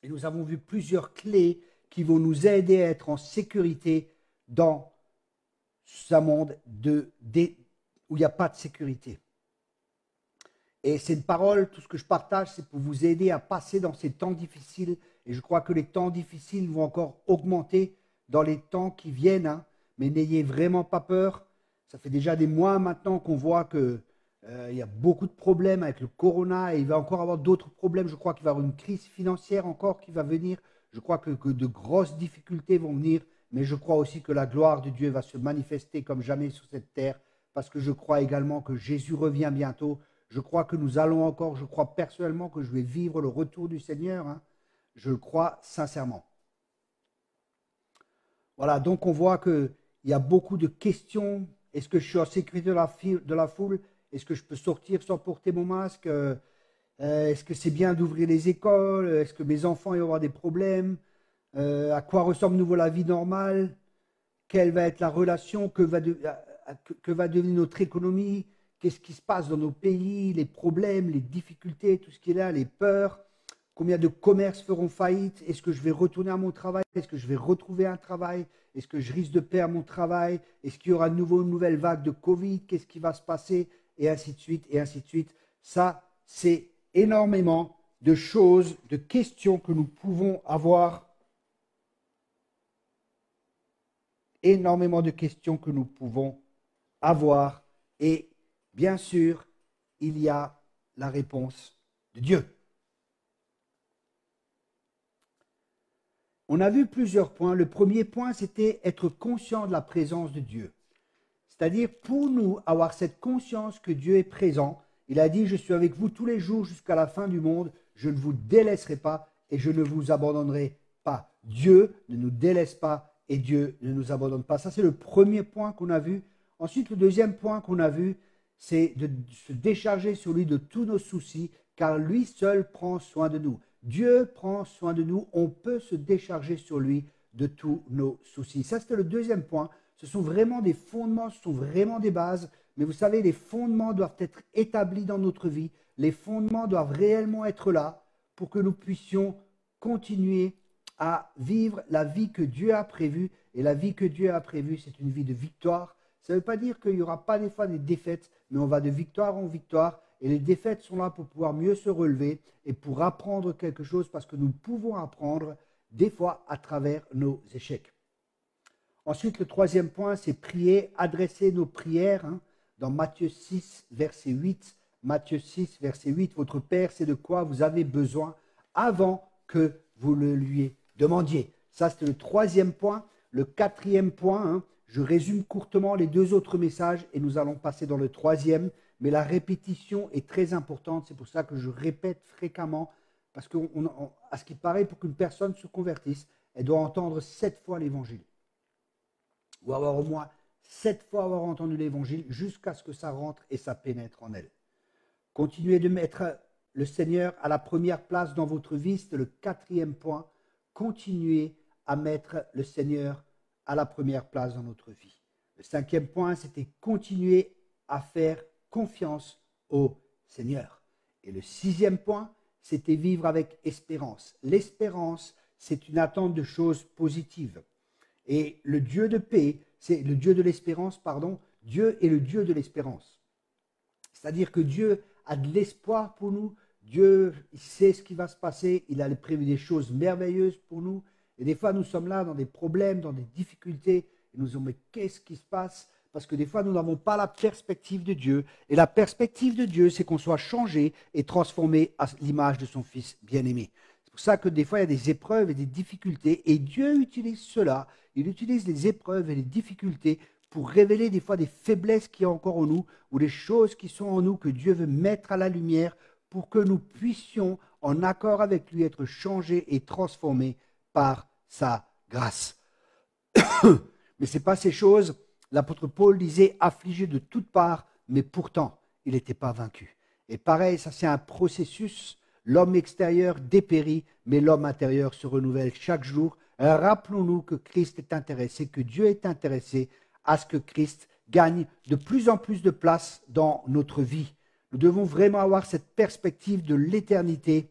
Et nous avons vu plusieurs clés qui vont nous aider à être en sécurité dans ce monde où il n'y a pas de sécurité. Et c'est une parole, tout ce que je partage, c'est pour vous aider à passer dans ces temps difficiles. Et je crois que les temps difficiles vont encore augmenter dans les temps qui viennent. Hein. Mais n'ayez vraiment pas peur. Ça fait déjà des mois maintenant qu'on voit qu'il y a beaucoup de problèmes avec le corona et il va encore avoir d'autres problèmes. Je crois qu'il va y avoir une crise financière encore qui va venir. Je crois que de grosses difficultés vont venir. Mais je crois aussi que la gloire de Dieu va se manifester comme jamais sur cette terre. Parce que je crois également que Jésus revient bientôt. Je crois que nous allons encore, je crois personnellement que je vais vivre le retour du Seigneur. Hein. Je le crois sincèrement. Voilà, donc on voit qu'il y a beaucoup de questions. Est-ce que je suis en sécurité de la foule? Est-ce que je peux sortir sans porter mon masque? Est-ce que c'est bien d'ouvrir les écoles? Est-ce que mes enfants vont avoir des problèmes? À quoi ressemble nouveau la vie normale? Quelle va être la relation? Que va devenir notre économie? Qu'est-ce qui se passe dans nos pays, les problèmes, les difficultés, tout ce qui est là, les peurs, combien de commerces feront faillite, est-ce que je vais retourner à mon travail, est-ce que je vais retrouver un travail, est-ce que je risque de perdre mon travail, est-ce qu'il y aura de nouveau une nouvelle vague de Covid, qu'est-ce qui va se passer, et ainsi de suite, et ainsi de suite. Ça, c'est énormément de choses, de questions que nous pouvons avoir, énormément de questions que nous pouvons avoir, et bien sûr, il y a la réponse de Dieu. On a vu plusieurs points. Le premier point, c'était être conscient de la présence de Dieu. C'est-à-dire, pour nous, avoir cette conscience que Dieu est présent, il a dit, je suis avec vous tous les jours jusqu'à la fin du monde, je ne vous délaisserai pas et je ne vous abandonnerai pas. Dieu ne nous délaisse pas et Dieu ne nous abandonne pas. Ça, c'est le premier point qu'on a vu. Ensuite, le deuxième point qu'on a vu, c'est de se décharger sur lui de tous nos soucis, car lui seul prend soin de nous. Dieu prend soin de nous, on peut se décharger sur lui de tous nos soucis. Ça, c'était le deuxième point. Ce sont vraiment des fondements, ce sont vraiment des bases. Mais vous savez, les fondements doivent être établis dans notre vie. Les fondements doivent réellement être là pour que nous puissions continuer à vivre la vie que Dieu a prévue. Et la vie que Dieu a prévue, c'est une vie de victoire. Ça ne veut pas dire qu'il n'y aura pas des fois des défaites, mais on va de victoire en victoire. Et les défaites sont là pour pouvoir mieux se relever et pour apprendre quelque chose parce que nous pouvons apprendre des fois à travers nos échecs. Ensuite, le troisième point, c'est prier, adresser nos prières. Hein, dans Matthieu 6, verset 8. Matthieu 6, verset 8, votre Père sait de quoi vous avez besoin avant que vous le lui demandiez. Ça, c'était le troisième point. Le quatrième point, hein, je résume courtement les deux autres messages et nous allons passer dans le troisième. Mais la répétition est très importante. C'est pour ça que je répète fréquemment. Parce qu'à ce qui paraît, pour qu'une personne se convertisse, elle doit entendre 7 fois l'évangile. Ou avoir au moins 7 fois avoir entendu l'évangile jusqu'à ce que ça rentre et ça pénètre en elle. Continuez de mettre le Seigneur à la première place dans votre vie. C'est le quatrième point. Continuez à mettre le Seigneur à la première place dans notre vie. Le cinquième point, c'était continuer à faire confiance au Seigneur. Et le sixième point, c'était vivre avec espérance. L'espérance, c'est une attente de choses positives. Et le Dieu de paix, c'est le Dieu de l'espérance, pardon. Dieu est le Dieu de l'espérance. C'est-à-dire que Dieu a de l'espoir pour nous. Dieu, il sait ce qui va se passer. Il a prévu des choses merveilleuses pour nous. Et des fois, nous sommes là dans des problèmes, dans des difficultés. Et nous disons, mais qu'est-ce qui se passe? Parce que des fois, nous n'avons pas la perspective de Dieu. Et la perspective de Dieu, c'est qu'on soit changé et transformé à l'image de son Fils bien-aimé. C'est pour ça que des fois, il y a des épreuves et des difficultés. Et Dieu utilise cela. Il utilise les épreuves et les difficultés pour révéler des fois des faiblesses qu'il y a encore en nous ou des choses qui sont en nous que Dieu veut mettre à la lumière pour que nous puissions, en accord avec lui, être changés et transformés par sa grâce. Mais ce n'est pas ces choses. L'apôtre Paul disait « affligé de toutes parts », mais pourtant, il n'était pas vaincu. Et pareil, ça c'est un processus. L'homme extérieur dépérit, mais l'homme intérieur se renouvelle chaque jour. Rappelons-nous que Christ est intéressé, que Dieu est intéressé à ce que Christ gagne de plus en plus de place dans notre vie. Nous devons vraiment avoir cette perspective de l'éternité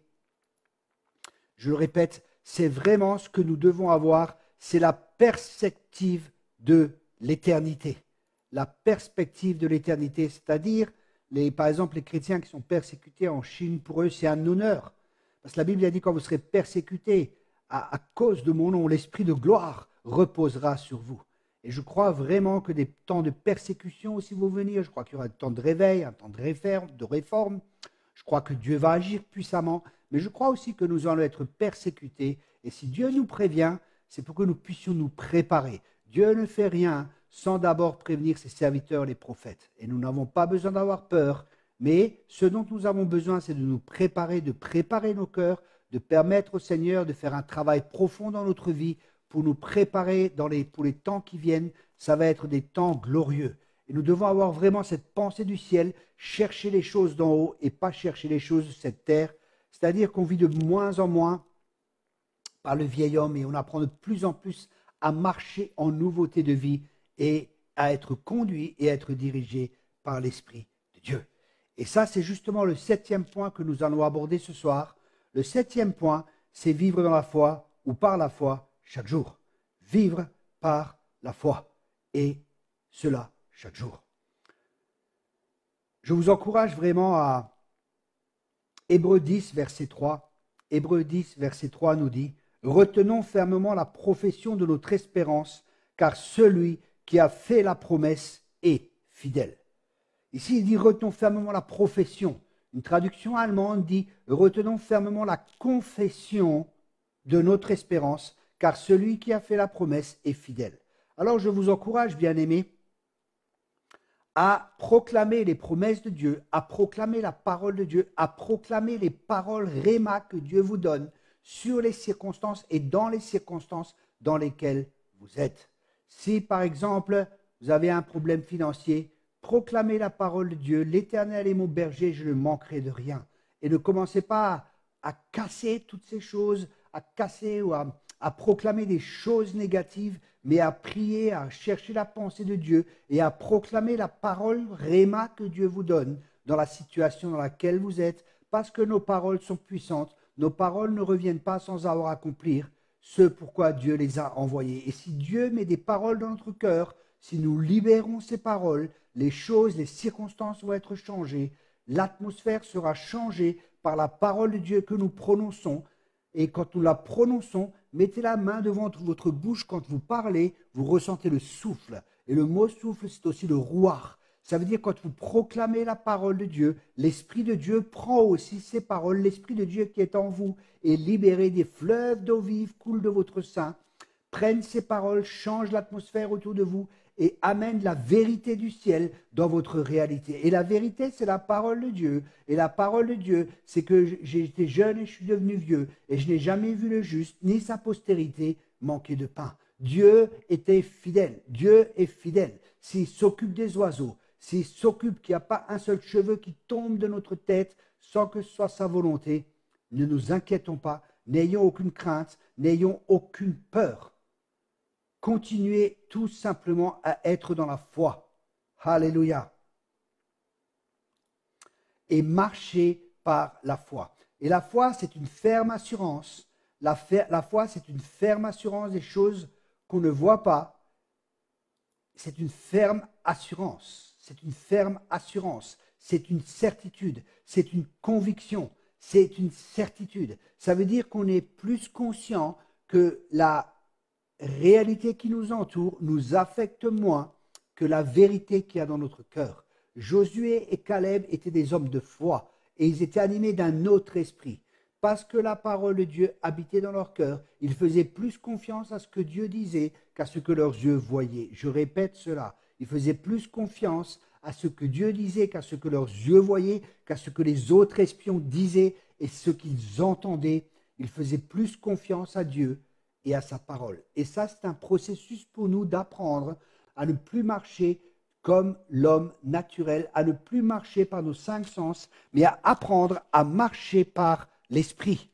Je le répète, c'est vraiment ce que nous devons avoir, c'est la perspective de l'éternité. La perspective de l'éternité, c'est-à-dire, par exemple, les chrétiens qui sont persécutés en Chine, pour eux, c'est un honneur. Parce que la Bible a dit, quand vous serez persécutés à cause de mon nom, l'esprit de gloire reposera sur vous. Et je crois vraiment que des temps de persécution aussi vont venir. Je crois qu'il y aura un temps de réveil, un temps de réforme. Je crois que Dieu va agir puissamment. Mais je crois aussi que nous allons être persécutés. Et si Dieu nous prévient, c'est pour que nous puissions nous préparer. Dieu ne fait rien sans d'abord prévenir ses serviteurs, les prophètes. Et nous n'avons pas besoin d'avoir peur. Mais ce dont nous avons besoin, c'est de nous préparer, de préparer nos cœurs, de permettre au Seigneur de faire un travail profond dans notre vie pour nous préparer pour les temps qui viennent. Ça va être des temps glorieux. Et nous devons avoir vraiment cette pensée du ciel, chercher les choses d'en haut et pas chercher les choses de cette terre. C'est-à-dire qu'on vit de moins en moins par le vieil homme et on apprend de plus en plus à marcher en nouveauté de vie et à être conduit et à être dirigé par l'Esprit de Dieu. Et ça, c'est justement le 7e point que nous allons aborder ce soir. Le 7e point, c'est vivre dans la foi ou par la foi chaque jour. Vivre par la foi. Et cela chaque jour. Je vous encourage vraiment à Hébreux 10, verset 3. Hébreux 10, verset 3 nous dit « Retenons fermement la profession de notre espérance, car celui qui a fait la promesse est fidèle. » Ici, il dit « Retenons fermement la profession ». Une traduction allemande dit « Retenons fermement la confession de notre espérance, car celui qui a fait la promesse est fidèle. » Alors, je vous encourage, bien-aimés, à proclamer les promesses de Dieu, à proclamer la parole de Dieu, à proclamer les paroles réma que Dieu vous donne sur les circonstances et dans les circonstances dans lesquelles vous êtes. Si, par exemple, vous avez un problème financier, proclamez la parole de Dieu. L'Éternel est mon berger, je ne manquerai de rien. Et ne commencez pas à casser toutes ces choses, à casser ou à proclamer des choses négatives, mais à prier, à chercher la pensée de Dieu et à proclamer la parole réma que Dieu vous donne dans la situation dans laquelle vous êtes, parce que nos paroles sont puissantes, nos paroles ne reviennent pas sans avoir à accomplir ce pourquoi Dieu les a envoyées. Et si Dieu met des paroles dans notre cœur, si nous libérons ces paroles, les choses, les circonstances vont être changées, l'atmosphère sera changée par la parole de Dieu que nous prononçons. Et quand nous la prononçons, mettez la main devant votre bouche quand vous parlez, vous ressentez le souffle. Et le mot souffle, c'est aussi le rouar. Ça veut dire quand vous proclamez la parole de Dieu, l'Esprit de Dieu prend aussi ces paroles, l'Esprit de Dieu qui est en vous est libéré, des fleuves d'eau vive coulent de votre sein, prennent ces paroles, changent l'atmosphère autour de vous et amènent la vérité du ciel dans votre réalité. Et la vérité, c'est la parole de Dieu. Et la parole de Dieu, c'est que j'ai été jeune et je suis devenu vieux et je n'ai jamais vu le juste ni sa postérité manquer de pain. Dieu était fidèle. Dieu est fidèle. S'il s'occupe des oiseaux, s'il s'occupe qu'il n'y a pas un seul cheveu qui tombe de notre tête sans que ce soit sa volonté, ne nous inquiétons pas, n'ayons aucune crainte, n'ayons aucune peur. Continuez tout simplement à être dans la foi. Alléluia. Et marchez par la foi. Et la foi, c'est une ferme assurance. La foi, c'est une ferme assurance des choses qu'on ne voit pas. C'est une ferme assurance. C'est une ferme assurance. C'est une certitude. C'est une conviction. C'est une certitude. Ça veut dire qu'on est plus conscient que la réalité qui nous entoure nous affecte moins que la vérité qu'il y a dans notre cœur. Josué et Caleb étaient des hommes de foi et ils étaient animés d'un autre esprit. Parce que la parole de Dieu habitait dans leur cœur, ils faisaient plus confiance à ce que Dieu disait qu'à ce que leurs yeux voyaient. Je répète cela. Ils faisaient plus confiance à ce que Dieu disait qu'à ce que leurs yeux voyaient, qu'à ce que les autres espions disaient et ce qu'ils entendaient. Ils faisaient plus confiance à Dieu et à sa parole. Et ça, c'est un processus pour nous d'apprendre à ne plus marcher comme l'homme naturel, à ne plus marcher par nos 5 sens, mais à apprendre à marcher par l'esprit.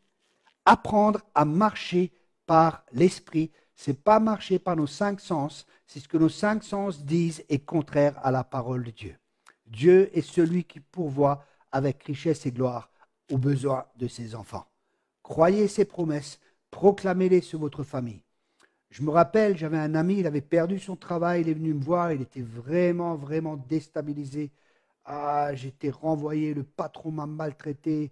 Apprendre à marcher par l'esprit, c'est pas marcher par nos 5 sens, c'est ce que nos 5 sens disent est contraire à la parole de Dieu. Dieu est celui qui pourvoit avec richesse et gloire aux besoins de ses enfants. croyez ces promesses, proclamez-les sur votre famille. Je me rappelle, j'avais un ami, il avait perdu son travail, il est venu me voir, il était vraiment, vraiment déstabilisé. Ah, j'étais renvoyé, le patron m'a maltraité,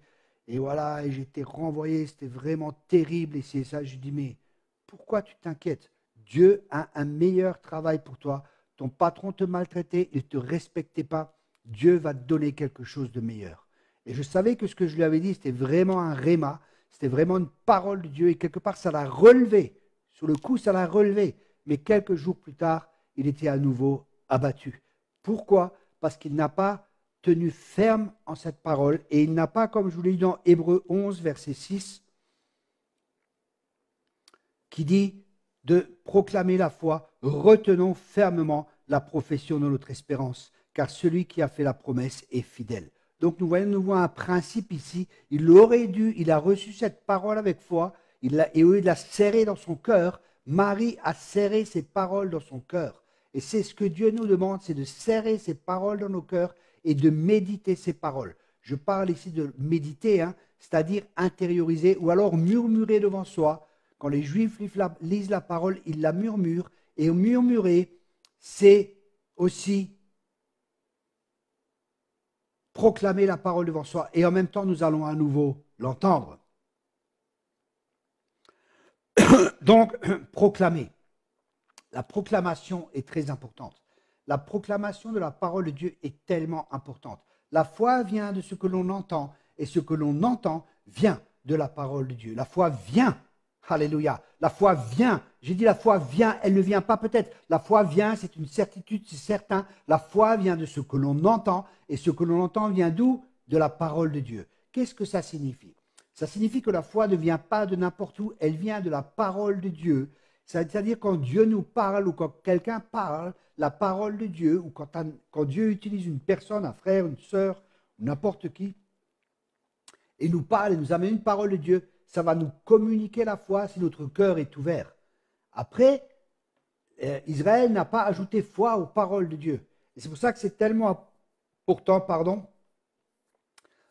et voilà, et j'étais renvoyé, c'était vraiment terrible, et c'est ça, je lui dis, mais pourquoi tu t'inquiètes? Dieu a un meilleur travail pour toi. Ton patron te maltraitait, il ne te respectait pas. Dieu va te donner quelque chose de meilleur. Et je savais que ce que je lui avais dit, c'était vraiment un réma, c'était vraiment une parole de Dieu, et quelque part, ça l'a relevé. Sur le coup, ça l'a relevé. Mais quelques jours plus tard, il était à nouveau abattu. Pourquoi? Parce qu'il n'a pas tenu ferme en cette parole et il n'a pas, comme je vous l'ai dit dans Hébreux 11, verset 6, qui dit de proclamer la foi, retenons fermement la profession de notre espérance, car celui qui a fait la promesse est fidèle. Donc nous voyons un principe ici, il a reçu cette parole avec foi, et il l'a serré dans son cœur. Marie a serré ses paroles dans son cœur. Et c'est ce que Dieu nous demande, c'est de serrer ses paroles dans nos cœurs et de méditer ses paroles. Je parle ici de méditer, c'est-à-dire intérioriser ou alors murmurer devant soi. Quand les Juifs lisent la parole, ils la murmurent. Et murmurer, c'est aussi proclamer la parole devant soi. Et en même temps, nous allons à nouveau l'entendre. Donc, proclamer. La proclamation est très importante. La proclamation de la parole de Dieu est tellement importante. La foi vient de ce que l'on entend et ce que l'on entend vient de la parole de Dieu. La foi vient. Alléluia. La foi vient. J'ai dit la foi vient, elle ne vient pas peut-être. La foi vient, c'est une certitude, c'est certain. La foi vient de ce que l'on entend et ce que l'on entend vient d'où? De la parole de Dieu. Qu'est-ce que ça signifie? Ça signifie que la foi ne vient pas de n'importe où, elle vient de la parole de Dieu. C'est-à-dire quand Dieu nous parle ou quand quelqu'un parle, la parole de Dieu, ou quand Dieu utilise une personne, un frère, une sœur, n'importe qui, et nous parle et nous amène une parole de Dieu, ça va nous communiquer la foi si notre cœur est ouvert. Après, Israël n'a pas ajouté foi aux paroles de Dieu. Et c'est pour ça que c'est tellement important,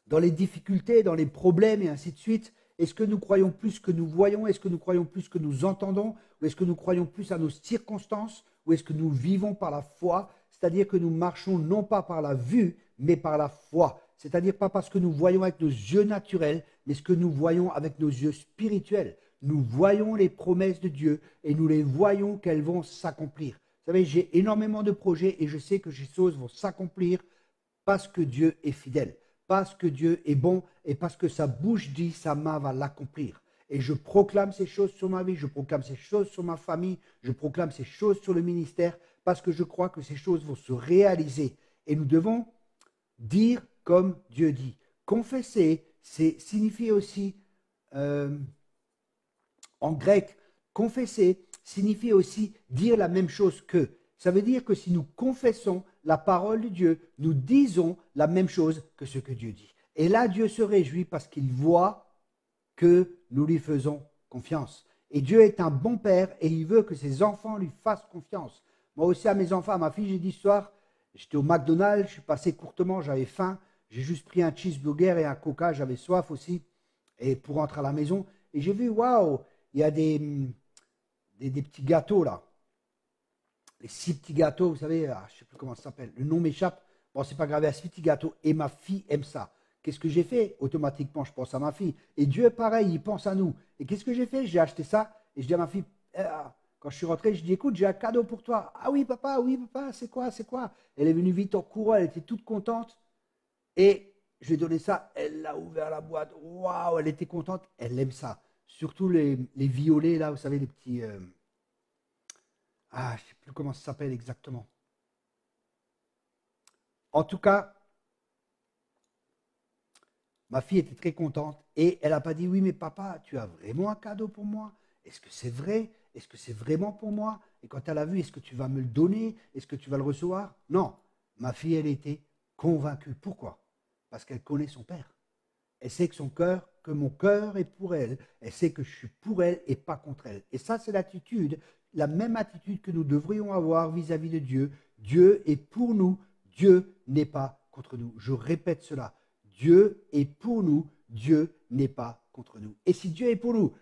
dans les difficultés, dans les problèmes et ainsi de suite. Est-ce que nous croyons plus que nous voyons? Est-ce que nous croyons plus que nous entendons? Ou est-ce que nous croyons plus à nos circonstances? Ou est-ce que nous vivons par la foi? C'est-à-dire que nous marchons non pas par la vue, mais par la foi. C'est-à-dire pas parce que nous voyons avec nos yeux naturels, mais ce que nous voyons avec nos yeux spirituels. Nous voyons les promesses de Dieu et nous les voyons qu'elles vont s'accomplir. Vous savez, j'ai énormément de projets et je sais que ces choses vont s'accomplir parce que Dieu est fidèle, parce que Dieu est bon et parce que sa bouche dit, sa main va l'accomplir. Et je proclame ces choses sur ma vie, je proclame ces choses sur ma famille, je proclame ces choses sur le ministère parce que je crois que ces choses vont se réaliser. Et nous devons dire comme Dieu dit. Confesser, c'est signifier aussi, en grec, confesser signifie aussi dire la même chose que. Ça veut dire que si nous confessons la parole de Dieu, nous disons la même chose que ce que Dieu dit. Et là, Dieu se réjouit parce qu'il voit que nous lui faisons confiance. Et Dieu est un bon père et il veut que ses enfants lui fassent confiance. Moi aussi, à mes enfants, à ma fille, j'ai dit ce soir, j'étais au McDonald's, je suis passé courtement, j'avais faim, j'ai juste pris un cheeseburger et un coca, j'avais soif aussi, et pour rentrer à la maison. Et j'ai vu, waouh, il y a des petits gâteaux là. Les 6 petits gâteaux, vous savez, je ne sais plus comment ça s'appelle, le nom m'échappe. Bon, c'est pas grave, il y a 6 petits gâteaux. Et ma fille aime ça. Qu'est-ce que j'ai fait? Automatiquement, je pense à ma fille. Et Dieu, pareil, il pense à nous. Et qu'est-ce que j'ai fait? J'ai acheté ça et je dis à ma fille, quand je suis rentré, je dis, écoute, j'ai un cadeau pour toi. Ah oui, papa, c'est quoi, c'est quoi? Elle est venue vite en courant, elle était toute contente. Et je lui ai donné ça, elle a ouvert la boîte. Waouh, elle était contente, elle aime ça. Surtout les violets, là, vous savez, les petits... je ne sais plus comment ça s'appelle exactement. En tout cas, ma fille était très contente et elle n'a pas dit, oui, mais papa, tu as vraiment un cadeau pour moi? Est-ce que c'est vrai? Est-ce que c'est vraiment pour moi? Et quand elle a vu, est-ce que tu vas me le donner? Est-ce que tu vas le recevoir? Non, ma fille, elle était convaincue. Pourquoi? Parce qu'elle connaît son père. Elle sait que mon cœur est pour elle. Elle sait que je suis pour elle et pas contre elle. Et ça, c'est l'attitude, la même attitude que nous devrions avoir vis-à-vis de Dieu. Dieu est pour nous, Dieu n'est pas contre nous. Je répète cela. Dieu est pour nous, Dieu n'est pas contre nous? Et si Dieu est pour nous,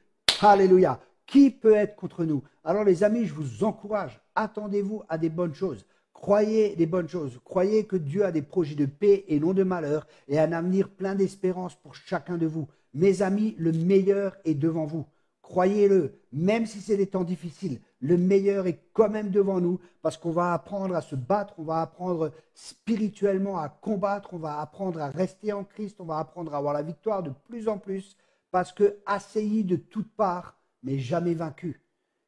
alléluia, qui peut être contre nous? Alors les amis, je vous encourage, attendez-vous à des bonnes choses. Croyez les bonnes choses. Croyez que Dieu a des projets de paix et non de malheur et un avenir plein d'espérance pour chacun de vous. Mes amis, le meilleur est devant vous. Croyez-le, même si c'est des temps difficiles, le meilleur est quand même devant nous parce qu'on va apprendre à se battre, on va apprendre spirituellement à combattre, on va apprendre à rester en Christ, on va apprendre à avoir la victoire de plus en plus parce que assailli de toutes parts, mais jamais vaincu,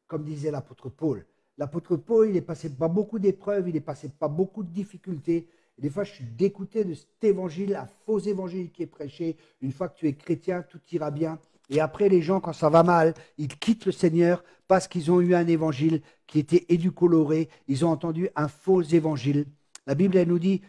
comme disait l'apôtre Paul. L'apôtre Paul, il est passé par beaucoup d'épreuves, il est passé par beaucoup de difficultés. Et des fois, je suis dégoûté de cet évangile, un faux évangile qui est prêché. Une fois que tu es chrétien, tout ira bien. Et après, les gens, quand ça va mal, ils quittent le Seigneur parce qu'ils ont eu un évangile qui était édulcoré. Ils ont entendu un faux évangile. La Bible, elle nous dit,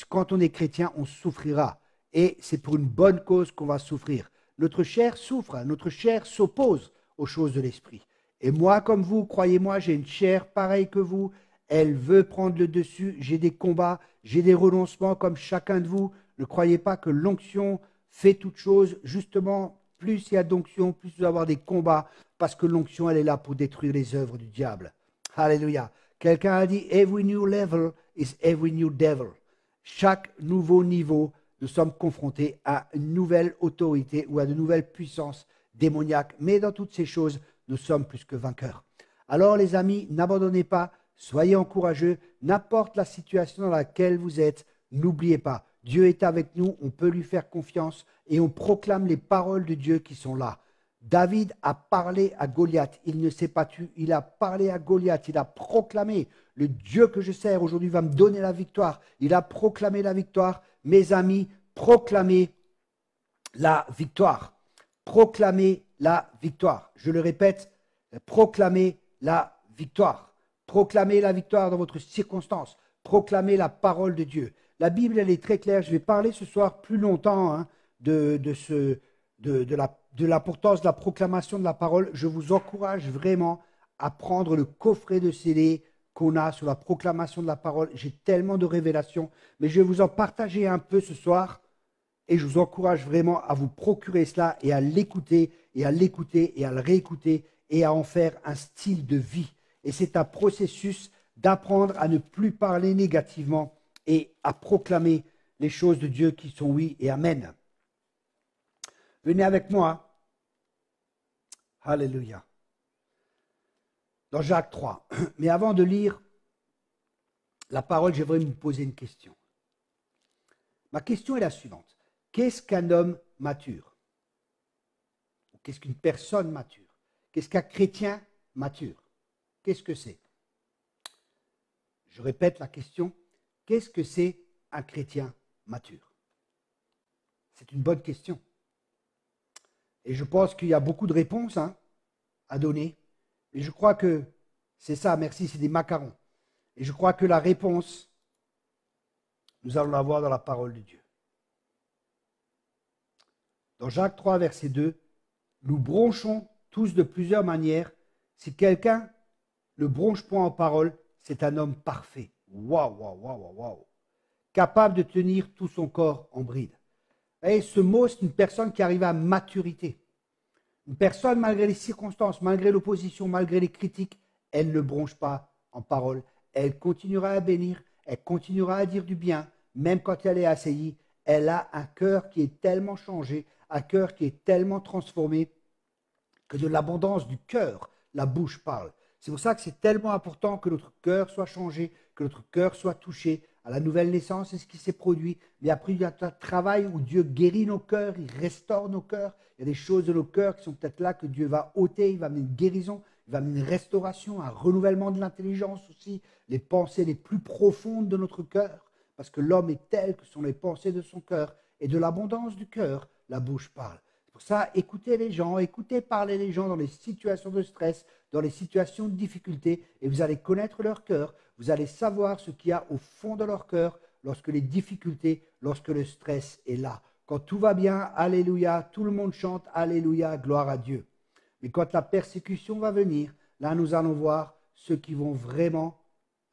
quand on est chrétien, on souffrira. Et c'est pour une bonne cause qu'on va souffrir. Notre chair souffre, notre chair s'oppose aux choses de l'esprit. Et moi, comme vous, croyez-moi, j'ai une chair pareille que vous. Elle veut prendre le dessus. J'ai des combats, j'ai des renoncements comme chacun de vous. Ne croyez pas que l'onction fait toute chose. Justement, plus il y a d'onction, plus vous allez avoir des combats, parce que l'onction, elle est là pour détruire les œuvres du diable. Alléluia. Quelqu'un a dit, every new level is every new devil. Chaque nouveau niveau, nous sommes confrontés à une nouvelle autorité ou à de nouvelles puissances démoniaques. Mais dans toutes ces choses, nous sommes plus que vainqueurs. Alors les amis, n'abandonnez pas, soyez encourageux, n'importe la situation dans laquelle vous êtes, n'oubliez pas, Dieu est avec nous, on peut lui faire confiance et on proclame les paroles de Dieu qui sont là. David a parlé à Goliath, il ne s'est pas tué, il a parlé à Goliath, il a proclamé, le Dieu que je sers aujourd'hui va me donner la victoire. Il a proclamé la victoire. Mes amis, proclamez la victoire. Proclamez la victoire. Je le répète, proclamez la victoire. Proclamez la victoire dans votre circonstance. Proclamez la parole de Dieu. La Bible, elle est très claire. Je vais parler ce soir plus longtemps de l'importance de la proclamation de la parole. Je vous encourage vraiment à prendre le coffret de CD qu'on a sur la proclamation de la parole. J'ai tellement de révélations, mais je vais vous en partager un peu ce soir. Et je vous encourage vraiment à vous procurer cela et à l'écouter et à l'écouter et à le réécouter et à en faire un style de vie. Et c'est un processus d'apprendre à ne plus parler négativement et à proclamer les choses de Dieu qui sont oui et amen. Venez avec moi. Alléluia. Dans Jacques 3. Mais avant de lire la parole, j'aimerais me poser une question. Ma question est la suivante. Qu'est-ce qu'un homme mature? Qu'est-ce qu'une personne mature? Qu'est-ce qu'un chrétien mature? Qu'est-ce que c'est? Je répète la question. Qu'est-ce que c'est un chrétien mature? C'est une bonne question. Et je pense qu'il y a beaucoup de réponses à donner. Et je crois que c'est ça, merci, c'est des macarons. Et je crois que la réponse, nous allons la voir dans la parole de Dieu. Dans Jacques 3, verset 2, nous bronchons tous de plusieurs manières. Si quelqu'un ne bronche point en parole, c'est un homme parfait. Waouh, waouh, waouh, waouh. Capable de tenir tout son corps en bride. Et ce mot, c'est une personne qui arrive à maturité. Une personne, malgré les circonstances, malgré l'opposition, malgré les critiques, elle ne bronche pas en parole. Elle continuera à bénir, elle continuera à dire du bien, même quand elle est assaillie. Elle a un cœur qui est tellement changé, un cœur qui est tellement transformé que de l'abondance du cœur, la bouche parle. C'est pour ça que c'est tellement important que notre cœur soit changé, que notre cœur soit touché. À la nouvelle naissance, c'est ce qui s'est produit. Mais après, il y a un travail où Dieu guérit nos cœurs, il restaure nos cœurs. Il y a des choses de nos cœurs qui sont peut-être là que Dieu va ôter, il va amener une guérison, il va amener une restauration, un renouvellement de l'intelligence aussi, les pensées les plus profondes de notre cœur. Parce que l'homme est tel que sont les pensées de son cœur. Et de l'abondance du cœur, la bouche parle. C'est pour ça, écoutez les gens, écoutez parler les gens dans les situations de stress, dans les situations de difficulté, et vous allez connaître leur cœur, vous allez savoir ce qu'il y a au fond de leur cœur lorsque les difficultés, lorsque le stress est là. Quand tout va bien, alléluia, tout le monde chante, alléluia, gloire à Dieu. Mais quand la persécution va venir, là nous allons voir ceux qui vont vraiment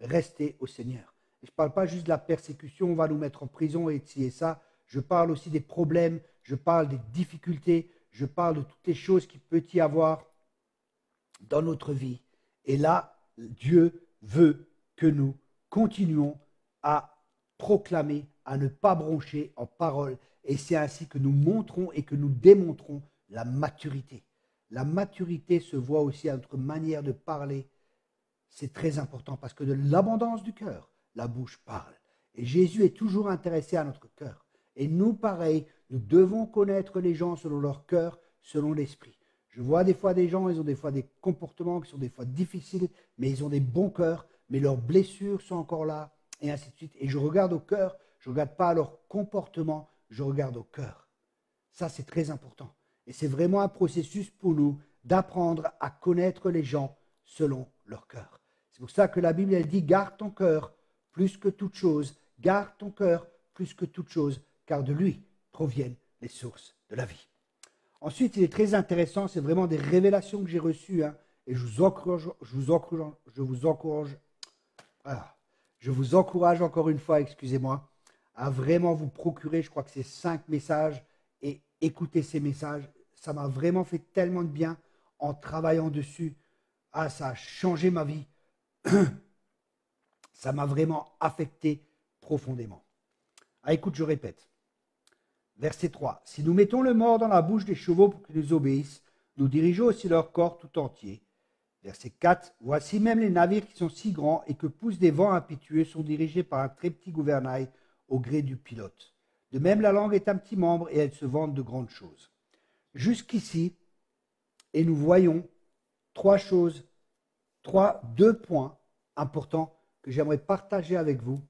rester au Seigneur. Et je ne parle pas juste de la persécution, on va nous mettre en prison et ci et ça. Je parle aussi des problèmes, je parle des difficultés, je parle de toutes les choses qu'il peut y avoir dans notre vie. Et là, Dieu veut que nous continuons à proclamer, à ne pas broncher en parole. Et c'est ainsi que nous montrons et que nous démontrons la maturité. La maturité se voit aussi à notre manière de parler. C'est très important parce que de l'abondance du cœur, la bouche parle. Et Jésus est toujours intéressé à notre cœur. Et nous, pareil, nous devons connaître les gens selon leur cœur, selon l'esprit. Je vois des fois des gens, ils ont des fois des comportements qui sont des fois difficiles, mais ils ont des bons cœurs, mais leurs blessures sont encore là, et ainsi de suite. Et je regarde au cœur, je ne regarde pas à leur comportement, je regarde au cœur. Ça, c'est très important. Et c'est vraiment un processus pour nous d'apprendre à connaître les gens selon leur cœur. C'est pour ça que la Bible, elle dit, garde ton cœur plus que toute chose, garde ton cœur plus que toute chose, car de lui proviennent les sources de la vie. Ensuite, il est très intéressant, c'est vraiment des révélations que j'ai reçues, et je vous encourage encore une fois, excusez-moi, à vraiment vous procurer, je crois que c'est 5 messages, et écouter ces messages. Ça m'a vraiment fait tellement de bien en travaillant dessus. Ah, ça a changé ma vie. Ça m'a vraiment affecté profondément. Ah, écoute, je répète. Verset 3. Si nous mettons le mort dans la bouche des chevaux pour qu'ils nous obéissent, nous dirigeons aussi leur corps tout entier. Verset 4. Voici même les navires qui sont si grands et que poussent des vents impétueux sont dirigés par un très petit gouvernail au gré du pilote. De même, la langue est un petit membre et elle se vante de grandes choses. Jusqu'ici, et nous voyons deux points importants que j'aimerais partager avec vous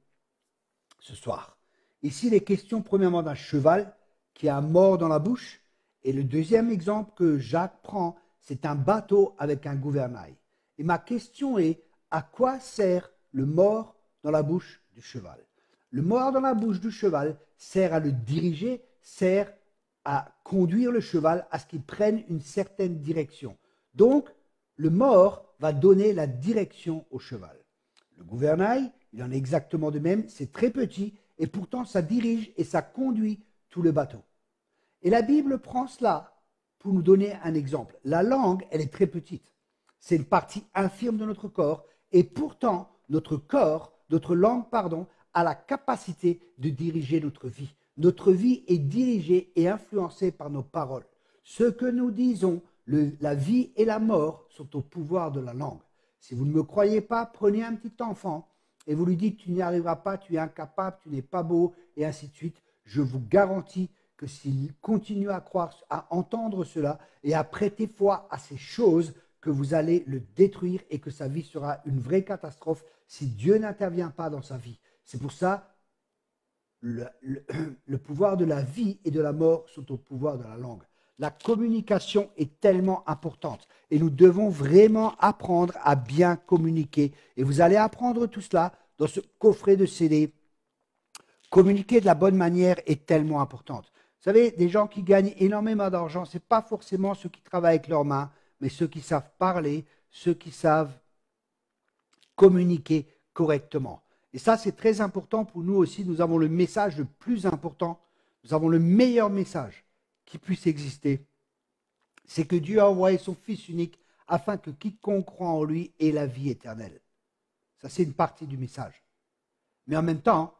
ce soir. Ici, il est question premièrement d'un cheval qui a un mors dans la bouche. Et le deuxième exemple que Jacques prend, c'est un bateau avec un gouvernail. Et ma question est, à quoi sert le mors dans la bouche du cheval? Le mors dans la bouche du cheval sert à le diriger, sert à conduire le cheval à ce qu'il prenne une certaine direction. Donc, le mors va donner la direction au cheval. Le gouvernail, il en est exactement de même, c'est très petit et pourtant ça dirige et ça conduit tout le bateau. Et la Bible prend cela pour nous donner un exemple. La langue, elle est très petite. C'est une partie infime de notre corps et pourtant notre langue, a la capacité de diriger notre vie. Notre vie est dirigée et influencée par nos paroles. Ce que nous disons, la vie et la mort sont au pouvoir de la langue. Si vous ne me croyez pas, prenez un petit enfant et vous lui dites tu n'y arriveras pas, tu es incapable, tu n'es pas beau et ainsi de suite. Je vous garantis que s'il continue à croire, à entendre cela et à prêter foi à ces choses, que vous allez le détruire et que sa vie sera une vraie catastrophe si Dieu n'intervient pas dans sa vie. C'est pour ça le pouvoir de la vie et de la mort sont au pouvoir de la langue. La communication est tellement importante et nous devons vraiment apprendre à bien communiquer. Et vous allez apprendre tout cela dans ce coffret de CD. Communiquer de la bonne manière est tellement importante. Vous savez, des gens qui gagnent énormément d'argent, ce n'est pas forcément ceux qui travaillent avec leurs mains, mais ceux qui savent parler, ceux qui savent communiquer correctement. Et ça, c'est très important pour nous aussi. Nous avons le message le plus important, nous avons le meilleur message qui puisse exister. C'est que Dieu a envoyé son Fils unique afin que quiconque croit en lui ait la vie éternelle. Ça, c'est une partie du message. Mais en même temps,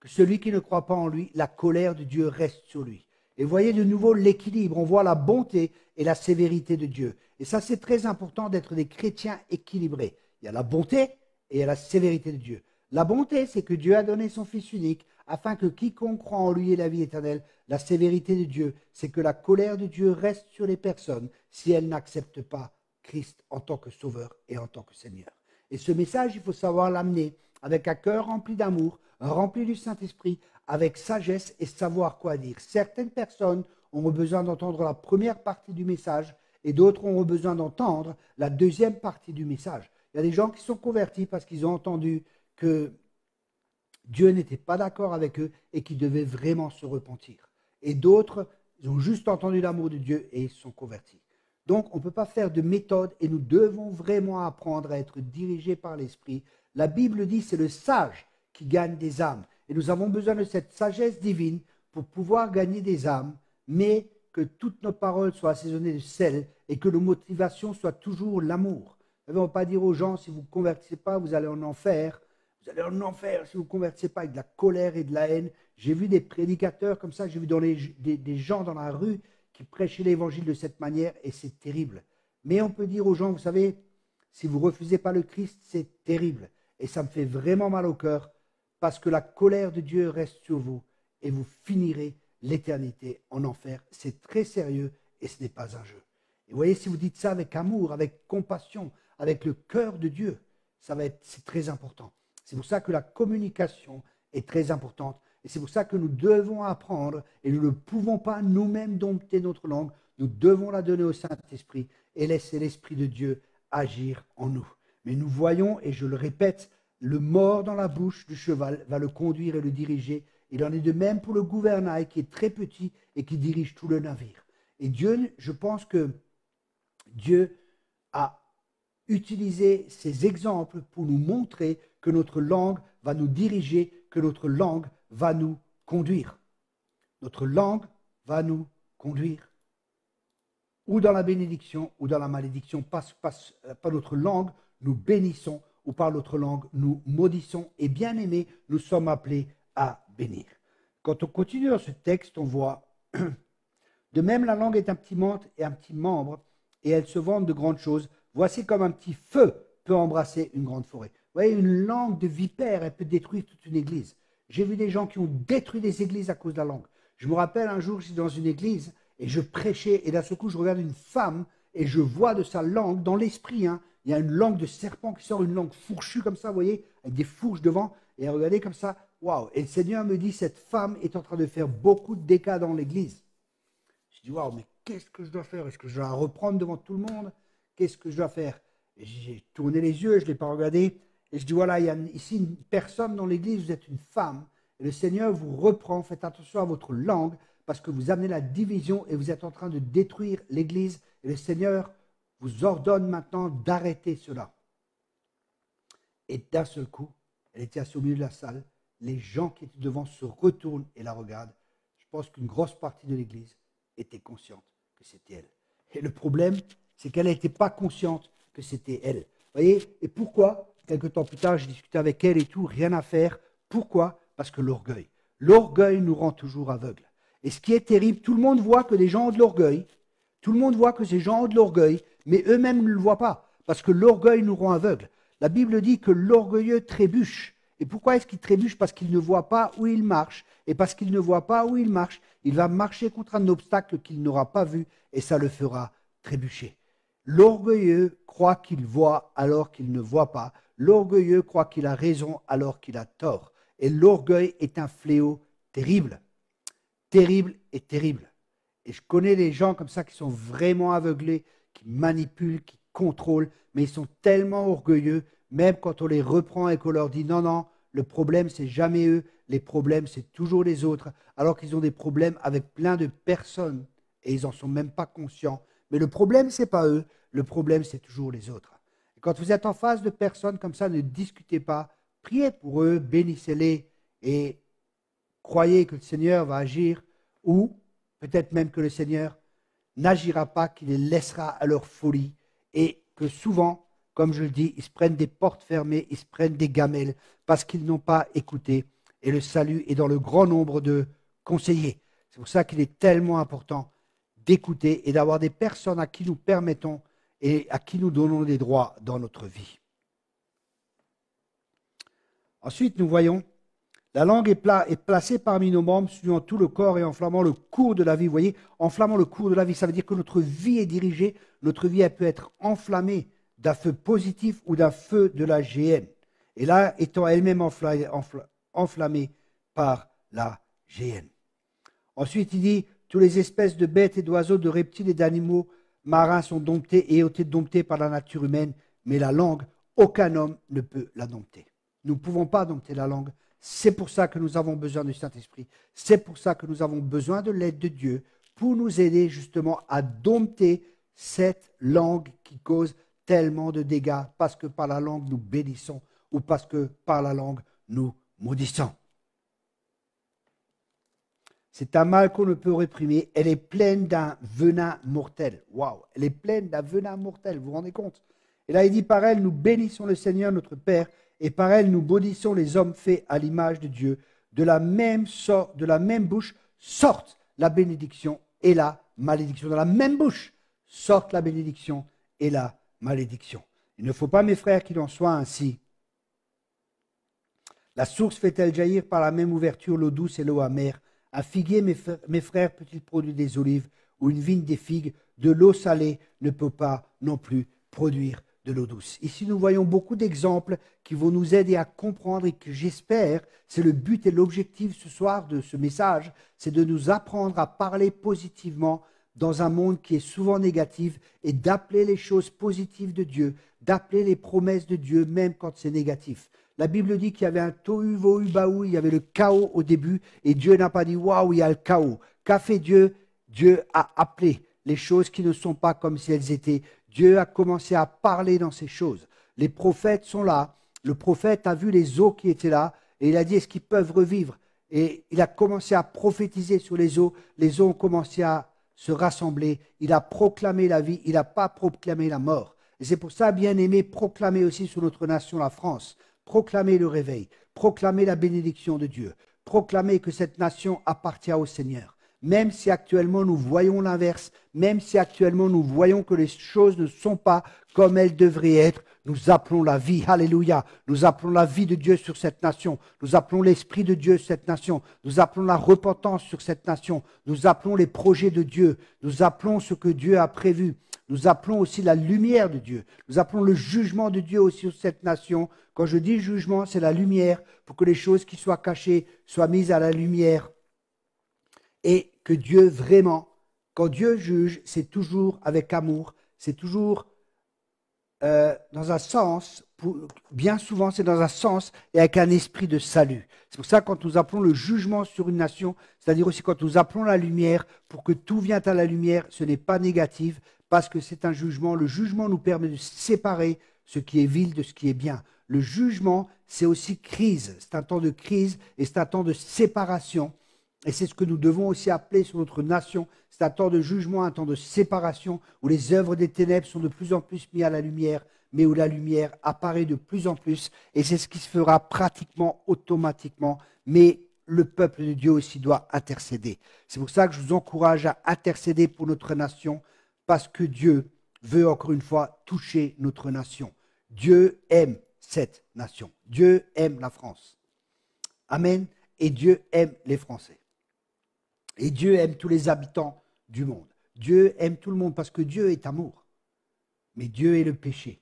que celui qui ne croit pas en lui, la colère de Dieu reste sur lui. Et voyez de nouveau l'équilibre. On voit la bonté et la sévérité de Dieu. Et ça, c'est très important d'être des chrétiens équilibrés. Il y a la bonté et il y a la sévérité de Dieu. La bonté, c'est que Dieu a donné son Fils unique afin que quiconque croit en lui ait la vie éternelle. La sévérité de Dieu, c'est que la colère de Dieu reste sur les personnes si elles n'acceptent pas Christ en tant que Sauveur et en tant que Seigneur. Et ce message, il faut savoir l'amener avec un cœur rempli d'amour, rempli du Saint-Esprit, avec sagesse et savoir quoi dire. Certaines personnes auront besoin d'entendre la première partie du message et d'autres auront besoin d'entendre la deuxième partie du message. Il y a des gens qui sont convertis parce qu'ils ont entendu que Dieu n'était pas d'accord avec eux et qu'ils devaient vraiment se repentir. Et d'autres, ils ont juste entendu l'amour de Dieu et ils sont convertis. Donc, on ne peut pas faire de méthode et nous devons vraiment apprendre à être dirigés par l'Esprit. La Bible dit c'est le sage qui gagne des âmes. Et nous avons besoin de cette sagesse divine pour pouvoir gagner des âmes, mais que toutes nos paroles soient assaisonnées de sel et que nos motivations soient toujours l'amour. On ne va pas dire aux gens, si vous ne convertissez pas, vous allez en enfer. Vous allez en enfer si vous ne convertissez pas avec de la colère et de la haine. J'ai vu des prédicateurs comme ça, j'ai vu des gens dans la rue qui prêchaient l'évangile de cette manière et c'est terrible. Mais on peut dire aux gens, vous savez, si vous ne refusez pas le Christ, c'est terrible. Et ça me fait vraiment mal au cœur parce que la colère de Dieu reste sur vous et vous finirez l'éternité en enfer. C'est très sérieux et ce n'est pas un jeu. Et vous voyez, si vous dites ça avec amour, avec compassion, avec le cœur de Dieu, c'est très important. C'est pour ça que la communication est très importante. Et c'est pour ça que nous devons apprendre, et nous ne pouvons pas nous-mêmes dompter notre langue. Nous devons la donner au Saint-Esprit et laisser l'Esprit de Dieu agir en nous. Mais nous voyons, et je le répète, le mort dans la bouche du cheval va le conduire et le diriger. Il en est de même pour le gouvernail qui est très petit et qui dirige tout le navire. Et Dieu, je pense que Dieu a utilisé ces exemples pour nous montrer que notre langue va nous diriger, que notre langue va nous conduire. Notre langue va nous conduire. Ou dans la bénédiction ou dans la malédiction. Par notre langue, nous bénissons ou par notre langue, nous maudissons. Et bien aimés, nous sommes appelés à bénir. Quand on continue dans ce texte, on voit de même la langue est un petit membre et elle se vante de grandes choses. Voici comme un petit feu peut embrasser une grande forêt. Vous voyez, une langue de vipère, elle peut détruire toute une église. J'ai vu des gens qui ont détruit des églises à cause de la langue. Je me rappelle un jour, j'étais dans une église et je prêchais et d'un seul coup, je regarde une femme et je vois de sa langue, dans l'esprit, il y a une langue de serpent qui sort, une langue fourchue comme ça, vous voyez, avec des fourches devant. Et regardez comme ça, waouh. Et le Seigneur me dit, cette femme est en train de faire beaucoup de dégâts dans l'église. Je dis, waouh, mais qu'est-ce que je dois faire? Est-ce que je dois la reprendre devant tout le monde? Qu'est-ce que je dois faire? Et j'ai tourné les yeux, je ne l'ai pas regardé. Et je dis, voilà, il y a ici une personne dans l'église, vous êtes une femme. Et le Seigneur vous reprend, faites attention à votre langue, parce que vous amenez la division et vous êtes en train de détruire l'église. Et le Seigneur vous ordonne maintenant d'arrêter cela. Et d'un seul coup, elle était assise au milieu de la salle. Les gens qui étaient devant se retournent et la regardent. Je pense qu'une grosse partie de l'église était consciente que c'était elle. Et le problème, c'est qu'elle n'était pas consciente que c'était elle. Vous voyez? Et pourquoi? Quelques temps plus tard, j'ai discuté avec elle et tout, rien à faire. Pourquoi? Parce que l'orgueil. L'orgueil nous rend toujours aveugles. Et ce qui est terrible, tout le monde voit que des gens ont de l'orgueil. Tout le monde voit que ces gens ont de l'orgueil, mais eux-mêmes ne le voient pas. Parce que l'orgueil nous rend aveugles. La Bible dit que l'orgueilleux trébuche. Et pourquoi est-ce qu'il trébuche? Parce qu'il ne voit pas où il marche. Et parce qu'il ne voit pas où il marche, il va marcher contre un obstacle qu'il n'aura pas vu et ça le fera trébucher. L'orgueilleux croit qu'il voit alors qu'il ne voit pas. L'orgueilleux croit qu'il a raison alors qu'il a tort. Et l'orgueil est un fléau terrible. Terrible et terrible. Et je connais des gens comme ça qui sont vraiment aveuglés, qui manipulent, qui contrôlent, mais ils sont tellement orgueilleux, même quand on les reprend et qu'on leur dit non, non, le problème c'est jamais eux, les problèmes c'est toujours les autres, alors qu'ils ont des problèmes avec plein de personnes et ils n'en sont même pas conscients. Mais le problème c'est pas eux, le problème c'est toujours les autres. Et quand vous êtes en face de personnes comme ça, ne discutez pas, priez pour eux, bénissez-les et croyez que le Seigneur va agir ou peut-être même que le Seigneur n'agira pas, qu'il les laissera à leur folie et que souvent, comme je le dis, ils se prennent des portes fermées, ils se prennent des gamelles parce qu'ils n'ont pas écouté. Et le salut est dans le grand nombre de conseillers. C'est pour ça qu'il est tellement important d'écouter et d'avoir des personnes à qui nous permettons et à qui nous donnons des droits dans notre vie. Ensuite, nous voyons, la langue est placée parmi nos membres, suivant tout le corps et enflammant le cours de la vie. Vous voyez, enflammant le cours de la vie, ça veut dire que notre vie est dirigée, notre vie elle peut être enflammée d'un feu positif ou d'un feu de la géhenne. Et là, étant elle-même enflammée par la géhenne. Ensuite, il dit, toutes les espèces de bêtes et d'oiseaux, de reptiles et d'animaux marins sont domptés et ont été domptés par la nature humaine, mais la langue, aucun homme ne peut la dompter. Nous ne pouvons pas dompter la langue. C'est pour ça que nous avons besoin du Saint-Esprit. C'est pour ça que nous avons besoin de l'aide de Dieu pour nous aider justement à dompter cette langue qui cause tellement de dégâts parce que par la langue nous bénissons ou parce que par la langue nous maudissons. C'est un mal qu'on ne peut réprimer. Elle est pleine d'un venin mortel. Waouh, elle est pleine d'un venin mortel, vous vous rendez compte? Et là, il dit, par elle, nous bénissons le Seigneur, notre Père, et par elle, nous maudissons les hommes faits à l'image de Dieu. De la même bouche sortent la bénédiction et la malédiction. Dans la même bouche sortent la bénédiction et la malédiction. Il ne faut pas, mes frères, qu'il en soit ainsi. La source fait-elle jaillir par la même ouverture l'eau douce et l'eau amère? Un figuier, mes frères, peut-il produire des olives, ou une vigne des figues? De l'eau salée ne peut pas non plus produire de l'eau douce. Ici, nous voyons beaucoup d'exemples qui vont nous aider à comprendre et que j'espère, c'est le but et l'objectif ce soir de ce message, c'est de nous apprendre à parler positivement dans un monde qui est souvent négatif et d'appeler les choses positives de Dieu, d'appeler les promesses de Dieu même quand c'est négatif. La Bible dit qu'il y avait un tohu vohu baou, il y avait le chaos au début et Dieu n'a pas dit waouh, il y a le chaos. Qu'a fait Dieu? Dieu a appelé les choses qui ne sont pas comme si elles étaient. Dieu a commencé à parler dans ces choses. Les prophètes sont là. Le prophète a vu les eaux qui étaient là et il a dit est-ce qu'ils peuvent revivre? Et il a commencé à prophétiser sur les eaux. Les eaux ont commencé à se rassembler. Il a proclamé la vie, il n'a pas proclamé la mort. Et c'est pour ça, bien aimé, proclamer aussi sur notre nation, la France. Proclamer le réveil, proclamer la bénédiction de Dieu, proclamer que cette nation appartient au Seigneur. Même si actuellement nous voyons l'inverse, même si actuellement nous voyons que les choses ne sont pas comme elles devraient être, nous appelons la vie, alléluia, nous appelons la vie de Dieu sur cette nation, nous appelons l'Esprit de Dieu sur cette nation, nous appelons la repentance sur cette nation, nous appelons les projets de Dieu, nous appelons ce que Dieu a prévu, nous appelons aussi la lumière de Dieu, nous appelons le jugement de Dieu aussi sur cette nation. Quand je dis jugement, c'est la lumière, pour que les choses qui soient cachées soient mises à la lumière. Et que Dieu vraiment, quand Dieu juge, c'est toujours avec amour, c'est toujours dans un sens, bien souvent c'est dans un sens et avec un esprit de salut. C'est pour ça que quand nous appelons le jugement sur une nation, c'est-à-dire aussi quand nous appelons la lumière, pour que tout vienne à la lumière, ce n'est pas négatif, parce que c'est un jugement. Le jugement nous permet de séparer ce qui est vil de ce qui est bien. Le jugement, c'est aussi crise, c'est un temps de crise et c'est un temps de séparation. Et c'est ce que nous devons aussi appeler sur notre nation. C'est un temps de jugement, un temps de séparation, où les œuvres des ténèbres sont de plus en plus mises à la lumière, mais où la lumière apparaît de plus en plus. Et c'est ce qui se fera pratiquement automatiquement. Mais le peuple de Dieu aussi doit intercéder. C'est pour ça que je vous encourage à intercéder pour notre nation, parce que Dieu veut encore une fois toucher notre nation. Dieu aime cette nation. Dieu aime la France. Amen. Et Dieu aime les Français. Et Dieu aime tous les habitants du monde. Dieu aime tout le monde parce que Dieu est amour. Mais Dieu est le péché.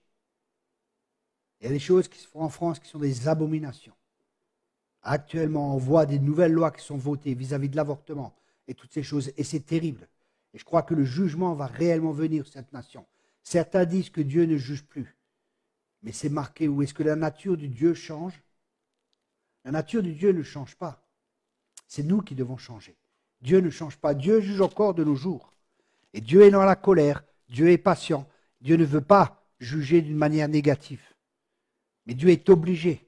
Il y a des choses qui se font en France qui sont des abominations. Actuellement, on voit des nouvelles lois qui sont votées vis-à-vis de l'avortement et toutes ces choses. Et c'est terrible. Et je crois que le jugement va réellement venir sur cette nation. Certains disent que Dieu ne juge plus. Mais c'est marqué où? Est-ce que la nature de Dieu change? La nature de Dieu ne change pas. C'est nous qui devons changer. Dieu ne change pas. Dieu juge encore de nos jours. Et Dieu est dans la colère. Dieu est patient. Dieu ne veut pas juger d'une manière négative. Mais Dieu est obligé.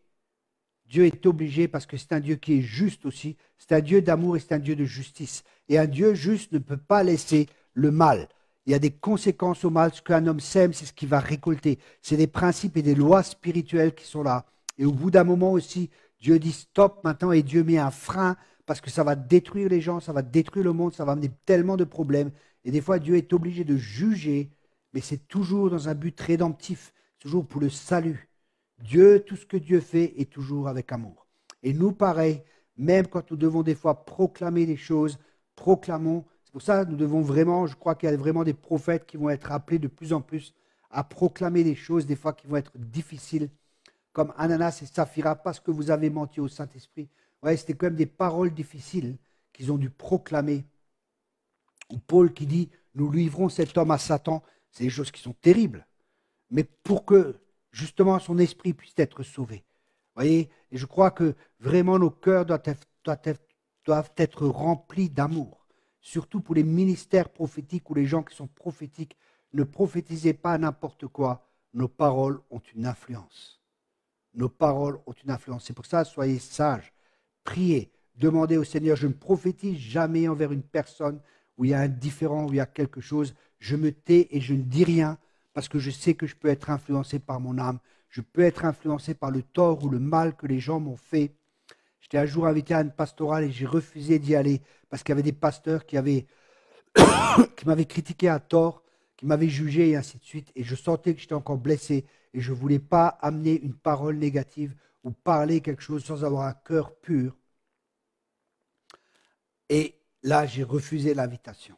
Dieu est obligé parce que c'est un Dieu qui est juste aussi. C'est un Dieu d'amour et c'est un Dieu de justice. Et un Dieu juste ne peut pas laisser le mal. Il y a des conséquences au mal. Ce qu'un homme sème, c'est ce qu'il va récolter. C'est des principes et des lois spirituelles qui sont là. Et au bout d'un moment aussi, Dieu dit stop maintenant et Dieu met un frein parce que ça va détruire les gens, ça va détruire le monde, ça va amener tellement de problèmes. Et des fois, Dieu est obligé de juger, mais c'est toujours dans un but rédemptif, toujours pour le salut. Dieu, tout ce que Dieu fait est toujours avec amour. Et nous, pareil, même quand nous devons des fois proclamer les choses, proclamons. C'est pour ça que nous devons vraiment, je crois qu'il y a vraiment des prophètes qui vont être appelés de plus en plus à proclamer les choses, des fois qui vont être difficiles, comme Ananas et Saphira, parce que vous avez menti au Saint-Esprit. Ouais, c'était quand même des paroles difficiles qu'ils ont dû proclamer. Ou Paul qui dit, nous livrons cet homme à Satan. C'est des choses qui sont terribles. Mais pour que, justement, son esprit puisse être sauvé. Vous voyez, et je crois que vraiment nos cœurs doivent être remplis d'amour. Surtout pour les ministères prophétiques ou les gens qui sont prophétiques. Ne prophétisez pas n'importe quoi. Nos paroles ont une influence. Nos paroles ont une influence. C'est pour ça, soyez sages. Priez. demandez au Seigneur, je ne prophétise jamais envers une personne où il y a un différent, où il y a quelque chose. Je me tais et je ne dis rien parce que je sais que je peux être influencé par mon âme. Je peux être influencé par le tort ou le mal que les gens m'ont fait. J'étais un jour invité à une pastorale et j'ai refusé d'y aller parce qu'il y avait des pasteurs qui m'avaient critiqué à tort, qui m'avaient jugé et ainsi de suite. Et je sentais que j'étais encore blessé et je ne voulais pas amener une parole négative ou parler quelque chose sans avoir un cœur pur. Et là, j'ai refusé l'invitation.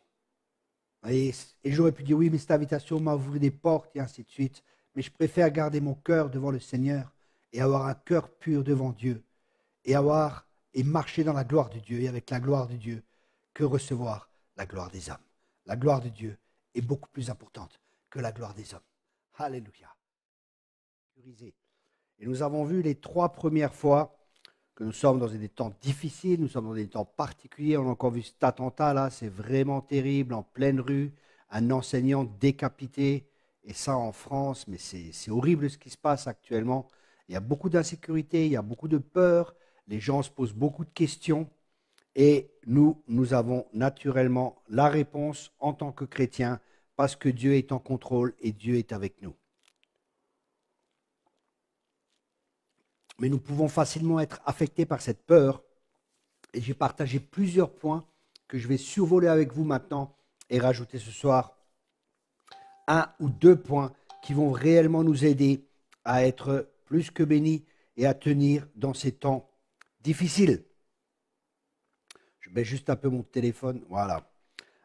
Et j'aurais pu dire, oui, mais cette invitation m'a ouvert des portes et ainsi de suite. Mais je préfère garder mon cœur devant le Seigneur et avoir un cœur pur devant Dieu et marcher dans la gloire de Dieu et avec la gloire de Dieu que recevoir la gloire des hommes. La gloire de Dieu est beaucoup plus importante que la gloire des hommes. Alléluia. Et nous avons vu les 3 premières fois que nous sommes dans des temps difficiles, nous sommes dans des temps particuliers. On a encore vu cet attentat là, c'est vraiment terrible, en pleine rue, un enseignant décapité, et ça en France, mais c'est horrible ce qui se passe actuellement. Il y a beaucoup d'insécurité, il y a beaucoup de peur, les gens se posent beaucoup de questions, et nous avons naturellement la réponse en tant que chrétiens, parce que Dieu est en contrôle et Dieu est avec nous. Mais nous pouvons facilement être affectés par cette peur. Et j'ai partagé plusieurs points que je vais survoler avec vous maintenant et rajouter ce soir 1 ou 2 points qui vont réellement nous aider à être plus que bénis et à tenir dans ces temps difficiles. Je mets juste un peu mon téléphone. Voilà.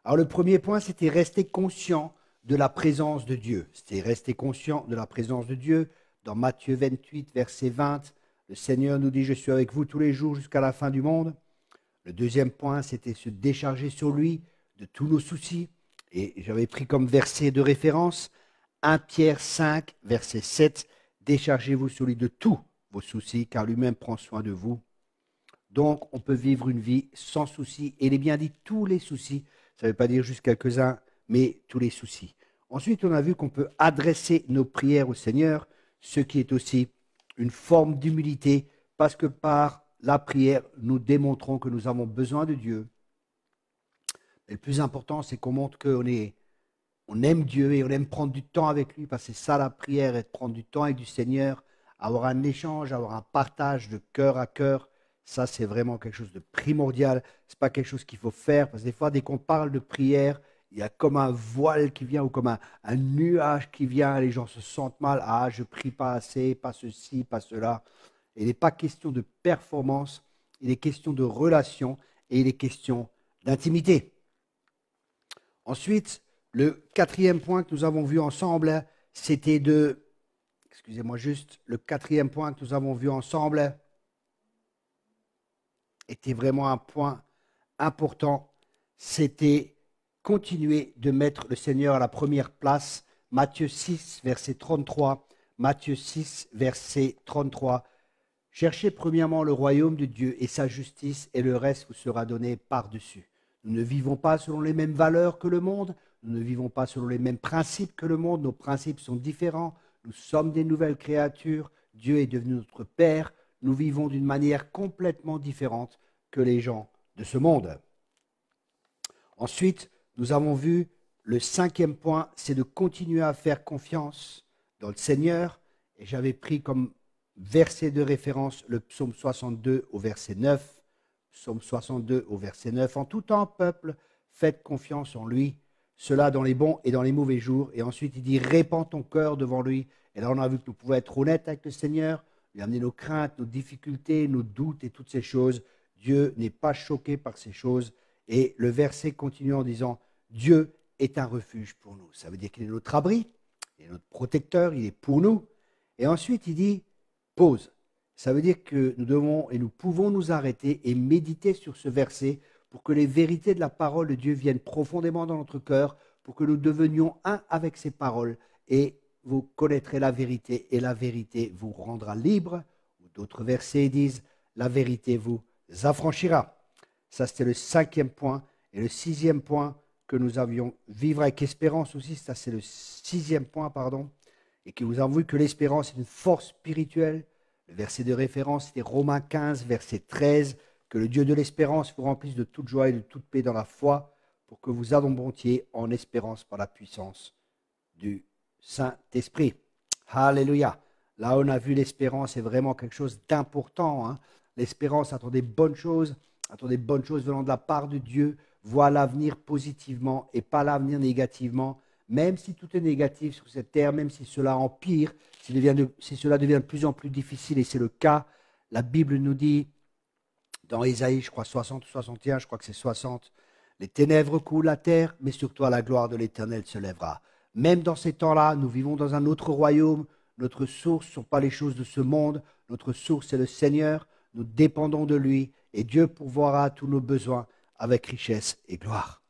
Alors le premier point, c'était rester conscient de la présence de Dieu. C'était rester conscient de la présence de Dieu. Dans Matthieu 28, verset 20, le Seigneur nous dit « Je suis avec vous tous les jours jusqu'à la fin du monde ». Le deuxième point, c'était se décharger sur lui de tous nos soucis. Et j'avais pris comme verset de référence 1 Pierre 5, verset 7. Déchargez-vous sur lui de tous vos soucis, car lui-même prend soin de vous. Donc, on peut vivre une vie sans soucis. Et il est bien dit tous les soucis. Ça ne veut pas dire juste quelques-uns, mais tous les soucis. Ensuite, on a vu qu'on peut adresser nos prières au Seigneur, ce qui est aussi une forme d'humilité, parce que par la prière, nous démontrons que nous avons besoin de Dieu. Mais le plus important, c'est qu'on montre qu'on aime Dieu et on aime prendre du temps avec lui, parce que c'est ça la prière, être prendre du temps avec du Seigneur, avoir un échange, avoir un partage de cœur à cœur. Ça, c'est vraiment quelque chose de primordial. Ce n'est pas quelque chose qu'il faut faire, parce que des fois, dès qu'on parle de prière, il y a comme un voile qui vient ou comme un nuage qui vient, les gens se sentent mal. Ah, je ne prie pas assez, pas ceci, pas cela. Et il n'est pas question de performance, il est question de relation et il est question d'intimité. Ensuite, le 4e point que nous avons vu ensemble, c'était le 4e point que nous avons vu ensemble était vraiment un point important, c'était continuer de mettre le Seigneur à la première place. Matthieu 6, verset 33. Matthieu 6, verset 33. Cherchez premièrement le royaume de Dieu et sa justice, et le reste vous sera donné par-dessus. Nous ne vivons pas selon les mêmes valeurs que le monde, nous ne vivons pas selon les mêmes principes que le monde, nos principes sont différents, nous sommes des nouvelles créatures, Dieu est devenu notre Père, nous vivons d'une manière complètement différente que les gens de ce monde. Ensuite, nous avons vu le 5e point, c'est de continuer à faire confiance dans le Seigneur. Et j'avais pris comme verset de référence le psaume 62 au verset 9. Psaume 62 au verset 9. En tout temps, peuple, faites confiance en lui, cela dans les bons et dans les mauvais jours. Et ensuite, il dit, répands ton cœur devant lui. Et là, on a vu que nous pouvons être honnêtes avec le Seigneur, lui amener nos craintes, nos difficultés, nos doutes et toutes ces choses. Dieu n'est pas choqué par ces choses. Et le verset continue en disant, Dieu est un refuge pour nous. Ça veut dire qu'il est notre abri, il est notre protecteur, il est pour nous. Et ensuite, il dit, pause. Ça veut dire que nous devons et nous pouvons nous arrêter et méditer sur ce verset pour que les vérités de la parole de Dieu viennent profondément dans notre cœur, pour que nous devenions un avec ces paroles. Et vous connaîtrez la vérité et la vérité vous rendra libre. Ou d'autres versets disent, la vérité vous affranchira. Ça, c'était le 5e point. Et le 6e point que nous avions, vivre avec espérance aussi, ça c'est le 6e point, pardon. Et que nous avons vu que l'espérance est une force spirituelle. Le verset de référence, c'était Romains 15, verset 13. Que le Dieu de l'espérance vous remplisse de toute joie et de toute paix dans la foi, pour que vous abondiez en espérance par la puissance du Saint-Esprit. Alléluia. Là, on a vu l'espérance est vraiment quelque chose d'important. Hein. L'espérance, attendez bonnes choses venant de la part de Dieu, voit l'avenir positivement et pas l'avenir négativement. Même si tout est négatif sur cette terre, même si cela empire, si cela devient de plus en plus difficile, et c'est le cas, la Bible nous dit, dans Ésaïe, je crois 60 ou 61, je crois que c'est 60, les ténèbres coulent la terre, mais sur toi la gloire de l'Éternel se lèvera. Même dans ces temps-là, nous vivons dans un autre royaume. Notre source ne sont pas les choses de ce monde. Notre source est le Seigneur. Nous dépendons de lui et Dieu pourvoira tous nos besoins avec richesse et gloire.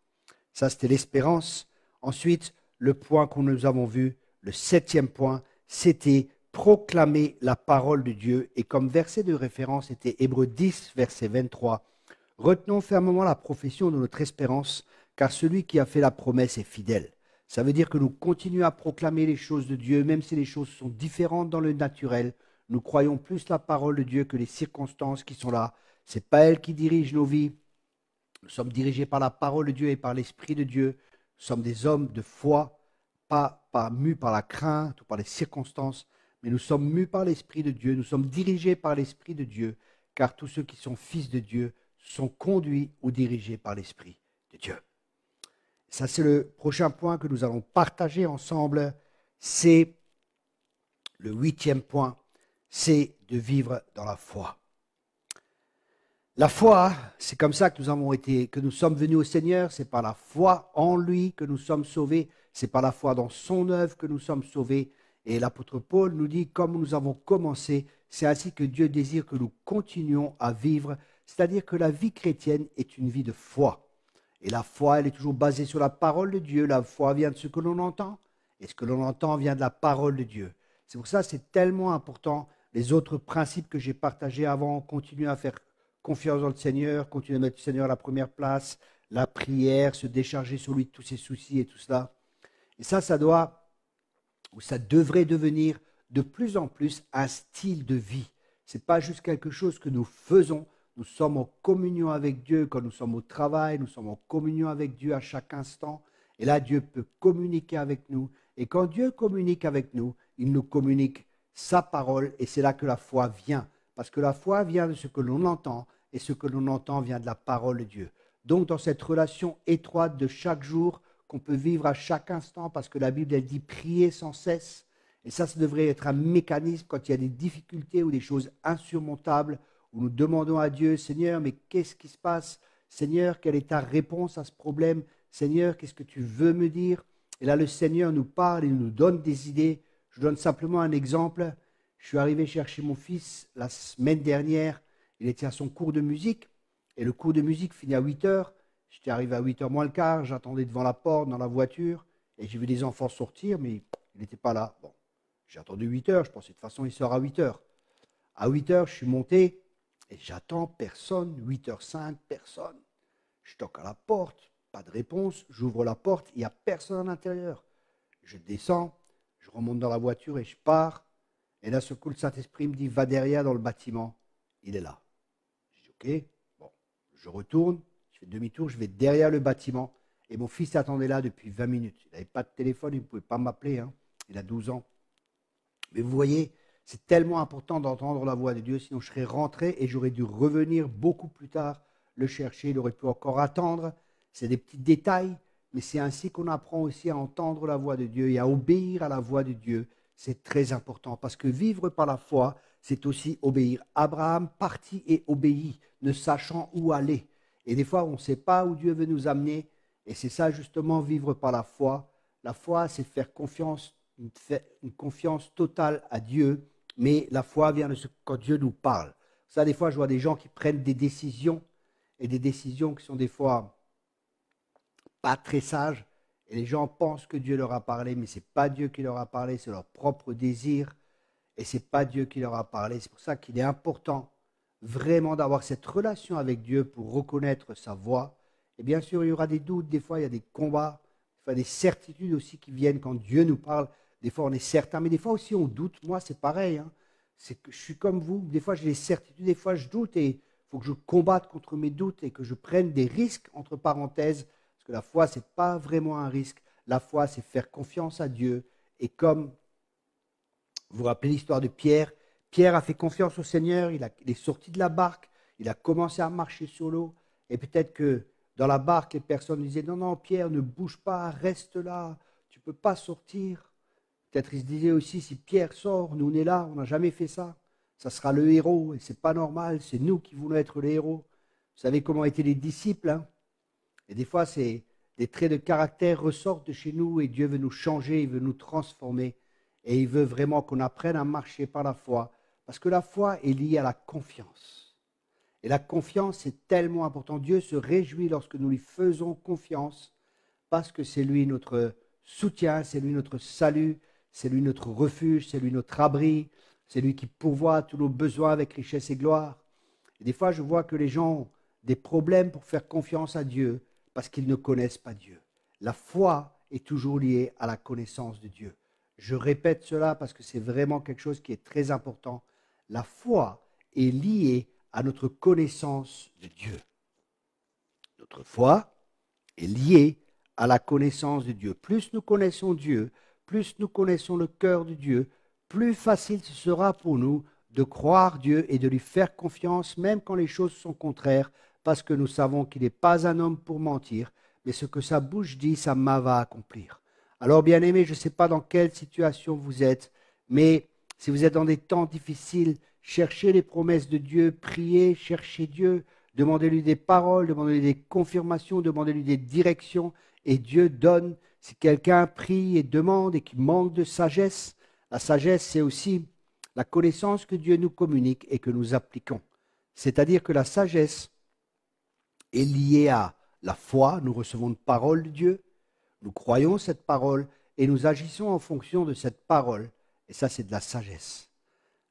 Ça, c'était l'espérance. Ensuite, le point que nous avons vu, le 7e point, c'était proclamer la parole de Dieu. Et comme verset de référence, c'était Hébreux 10, verset 23. Retenons fermement la profession de notre espérance, car celui qui a fait la promesse est fidèle. Ça veut dire que nous continuons à proclamer les choses de Dieu, même si les choses sont différentes dans le naturel. Nous croyons plus la parole de Dieu que les circonstances qui sont là. Ce n'est pas elle qui dirige nos vies. Nous sommes dirigés par la parole de Dieu et par l'Esprit de Dieu. Nous sommes des hommes de foi, pas mus par la crainte ou par les circonstances, mais nous sommes mus par l'Esprit de Dieu. Nous sommes dirigés par l'Esprit de Dieu, car tous ceux qui sont fils de Dieu sont conduits ou dirigés par l'Esprit de Dieu. Ça, c'est le prochain point que nous allons partager ensemble. C'est le 8e point, c'est de vivre dans la foi. La foi, c'est comme ça que nous sommes venus au Seigneur. C'est par la foi en lui que nous sommes sauvés. C'est par la foi dans son œuvre que nous sommes sauvés. Et l'apôtre Paul nous dit, comme nous avons commencé, c'est ainsi que Dieu désire que nous continuions à vivre. C'est-à-dire que la vie chrétienne est une vie de foi. Et la foi, elle est toujours basée sur la parole de Dieu. La foi vient de ce que l'on entend. Et ce que l'on entend vient de la parole de Dieu. C'est pour ça que c'est tellement important. Les autres principes que j'ai partagés avant, continuer à faire confiance dans le Seigneur, continuer à mettre le Seigneur à la première place, la prière, se décharger sur lui de tous ses soucis et tout cela. Et ça devrait devenir de plus en plus un style de vie. Ce n'est pas juste quelque chose que nous faisons. Nous sommes en communion avec Dieu quand nous sommes au travail, nous sommes en communion avec Dieu à chaque instant. Et là, Dieu peut communiquer avec nous. Et quand Dieu communique avec nous, il nous communique sa parole. Et c'est là que la foi vient. Parce que la foi vient de ce que l'on entend. Et ce que l'on entend vient de la parole de Dieu. Donc, dans cette relation étroite de chaque jour, qu'on peut vivre à chaque instant, parce que la Bible, elle dit prier sans cesse. Et ça devrait être un mécanisme quand il y a des difficultés ou des choses insurmontables, où nous demandons à Dieu, Seigneur, mais qu'est-ce qui se passe? Seigneur, quelle est ta réponse à ce problème? Seigneur, qu'est-ce que tu veux me dire? Et là, le Seigneur nous parle, il nous donne des idées. Je donne simplement un exemple. Je suis arrivé chercher mon fils la semaine dernière. Il était à son cours de musique. Et le cours de musique finit à 8 heures. J'étais arrivé à 8 heures moins le quart. J'attendais devant la porte, dans la voiture. Et j'ai vu des enfants sortir, mais il n'était pas là. Bon, j'ai attendu 8 heures. Je pensais de toute façon, il sort à 8 heures. À 8 heures, je suis monté. Et j'attends personne, 8h05, personne. Je toque à la porte, pas de réponse. J'ouvre la porte, il n'y a personne à l'intérieur. Je descends, je remonte dans la voiture et je pars. Et là, ce coup, le Saint-Esprit me dit, va derrière dans le bâtiment. Il est là. Je dis, ok, bon, je retourne, je fais demi-tour, je vais derrière le bâtiment. Et mon fils attendait là depuis 20 minutes. Il n'avait pas de téléphone, il ne pouvait pas m'appeler. Hein. Il a 12 ans. Mais vous voyez, c'est tellement important d'entendre la voix de Dieu, sinon je serais rentré et j'aurais dû revenir beaucoup plus tard le chercher. Il aurait pu encore attendre. C'est des petits détails, mais c'est ainsi qu'on apprend aussi à entendre la voix de Dieu et à obéir à la voix de Dieu. C'est très important parce que vivre par la foi, c'est aussi obéir. Abraham partit et obéit, ne sachant où aller. Et des fois, on ne sait pas où Dieu veut nous amener. Et c'est ça justement, vivre par la foi. La foi, c'est faire confiance, une confiance totale à Dieu. Mais la foi vient de ce quand Dieu nous parle. Ça, des fois, je vois des gens qui prennent des décisions, et des décisions qui sont des fois pas très sages, et les gens pensent que Dieu leur a parlé, mais ce n'est pas Dieu qui leur a parlé, c'est leur propre désir, et ce n'est pas Dieu qui leur a parlé. C'est pour ça qu'il est important vraiment d'avoir cette relation avec Dieu pour reconnaître sa voix. Et bien sûr, il y aura des doutes, des fois il y a des combats, des fois des certitudes aussi qui viennent quand Dieu nous parle. Des fois, on est certain, mais des fois aussi, on doute. Moi, c'est pareil. Hein. C'est que je suis comme vous. Des fois, j'ai des certitudes, des fois, je doute. Et faut que je combatte contre mes doutes et que je prenne des risques, entre parenthèses, parce que la foi, ce n'est pas vraiment un risque. La foi, c'est faire confiance à Dieu. Et comme vous vous rappelez l'histoire de Pierre, Pierre a fait confiance au Seigneur, il est sorti de la barque, il a commencé à marcher sur l'eau. Et peut-être que dans la barque, les personnes disaient, non, non, Pierre, ne bouge pas, reste là, tu ne peux pas sortir. Peut-être ils se disaient aussi, si Pierre sort, nous on est là, on n'a jamais fait ça. Ça sera le héros, et ce n'est pas normal, c'est nous qui voulons être les héros. Vous savez comment étaient les disciples, hein? Et des fois, des traits de caractère ressortent de chez nous, et Dieu veut nous changer, il veut nous transformer, et il veut vraiment qu'on apprenne à marcher par la foi, parce que la foi est liée à la confiance. Et la confiance, c'est tellement important. Dieu se réjouit lorsque nous lui faisons confiance, parce que c'est lui notre soutien, c'est lui notre salut, c'est lui notre refuge, c'est lui notre abri, c'est lui qui pourvoit tous nos besoins avec richesse et gloire. Et des fois, je vois que les gens ont des problèmes pour faire confiance à Dieu parce qu'ils ne connaissent pas Dieu. La foi est toujours liée à la connaissance de Dieu. Je répète cela parce que c'est vraiment quelque chose qui est très important. La foi est liée à notre connaissance de Dieu. Notre foi est liée à la connaissance de Dieu. Plus nous connaissons Dieu, plus nous connaissons le cœur de Dieu, plus facile ce sera pour nous de croire Dieu et de lui faire confiance, même quand les choses sont contraires, parce que nous savons qu'il n'est pas un homme pour mentir, mais ce que sa bouche dit, sa main va accomplir. Alors, bien-aimés, je ne sais pas dans quelle situation vous êtes, mais si vous êtes dans des temps difficiles, cherchez les promesses de Dieu, priez, cherchez Dieu, demandez-lui des paroles, demandez-lui des confirmations, demandez-lui des directions, et Dieu donne. Si quelqu'un prie et demande et qu'il manque de sagesse, la sagesse, c'est aussi la connaissance que Dieu nous communique et que nous appliquons. C'est-à-dire que la sagesse est liée à la foi. Nous recevons une parole de Dieu, nous croyons cette parole et nous agissons en fonction de cette parole. Et ça, c'est de la sagesse.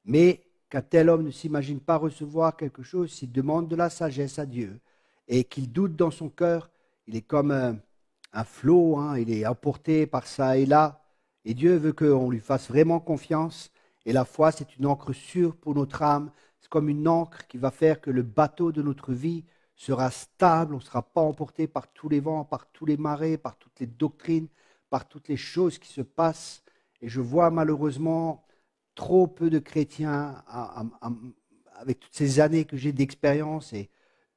Mais qu'un tel homme ne s'imagine pas recevoir quelque chose, s'il demande de la sagesse à Dieu et qu'il doute dans son cœur, il est comme un flot, hein, il est emporté par ça et là. Et Dieu veut qu'on lui fasse vraiment confiance. Et la foi, c'est une encre sûre pour notre âme. C'est comme une encre qui va faire que le bateau de notre vie sera stable. On ne sera pas emporté par tous les vents, par tous les marées, par toutes les doctrines, par toutes les choses qui se passent. Et je vois malheureusement trop peu de chrétiens, avec toutes ces années que j'ai d'expérience et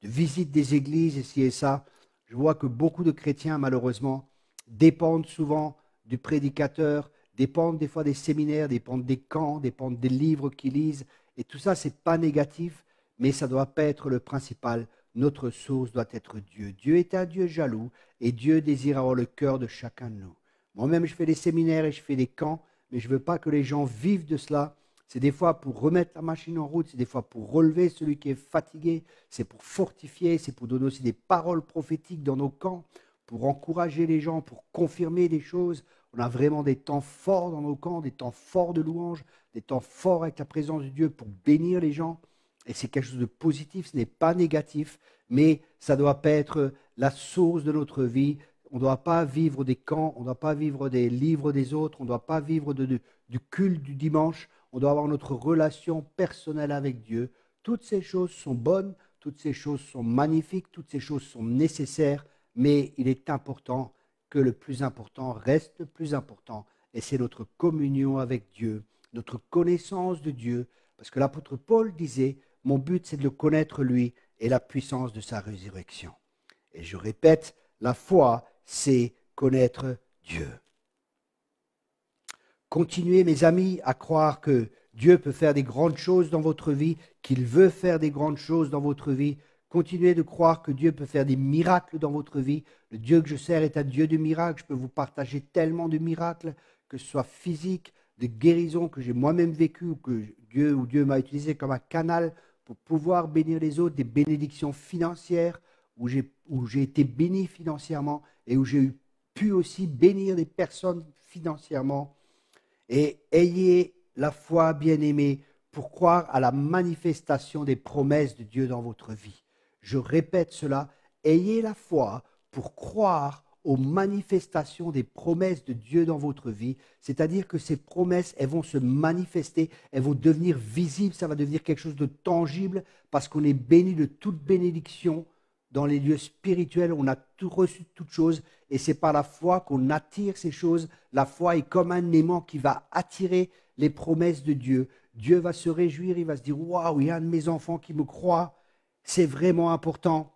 de visite des églises, ici et ça, je vois que beaucoup de chrétiens, malheureusement, dépendent souvent du prédicateur, dépendent des fois des séminaires, dépendent des camps, dépendent des livres qu'ils lisent. Et tout ça, ce n'est pas négatif, mais ça ne doit pas être le principal. Notre source doit être Dieu. Dieu est un Dieu jaloux et Dieu désire avoir le cœur de chacun de nous. Moi-même, je fais des séminaires et je fais des camps, mais je ne veux pas que les gens vivent de cela. C'est des fois pour remettre la machine en route, c'est des fois pour relever celui qui est fatigué, c'est pour fortifier, c'est pour donner aussi des paroles prophétiques dans nos camps, pour encourager les gens, pour confirmer des choses. On a vraiment des temps forts dans nos camps, des temps forts de louange, des temps forts avec la présence de Dieu pour bénir les gens. Et c'est quelque chose de positif, ce n'est pas négatif, mais ça ne doit pas être la source de notre vie. On ne doit pas vivre des camps, on ne doit pas vivre des livres des autres, on ne doit pas vivre du culte du dimanche. On doit avoir notre relation personnelle avec Dieu. Toutes ces choses sont bonnes, toutes ces choses sont magnifiques, toutes ces choses sont nécessaires, mais il est important que le plus important reste le plus important, et c'est notre communion avec Dieu, notre connaissance de Dieu, parce que l'apôtre Paul disait, mon but c'est de le connaître lui et la puissance de sa résurrection. Et je répète, la foi, c'est connaître Dieu. Continuez, mes amis, à croire que Dieu peut faire des grandes choses dans votre vie, qu'il veut faire des grandes choses dans votre vie. Continuez de croire que Dieu peut faire des miracles dans votre vie. Le Dieu que je sers est un Dieu de miracles. Je peux vous partager tellement de miracles, que ce soit physique, de guérison que j'ai moi-même vécu, ou que Dieu m'a utilisé comme un canal pour pouvoir bénir les autres, des bénédictions financières, où j'ai été béni financièrement et où j'ai pu aussi bénir des personnes financièrement. Et ayez la foi, bien-aimés, pour croire à la manifestation des promesses de Dieu dans votre vie. Je répète cela, ayez la foi pour croire aux manifestations des promesses de Dieu dans votre vie. C'est-à-dire que ces promesses, elles vont se manifester, elles vont devenir visibles, ça va devenir quelque chose de tangible parce qu'on est béni de toute bénédiction dans les lieux spirituels. On a tout reçu de toutes choses et c'est par la foi qu'on attire ces choses. La foi est comme un aimant qui va attirer les promesses de Dieu. Dieu va se réjouir, il va se dire « Waouh, il y a un de mes enfants qui me croit, c'est vraiment important ».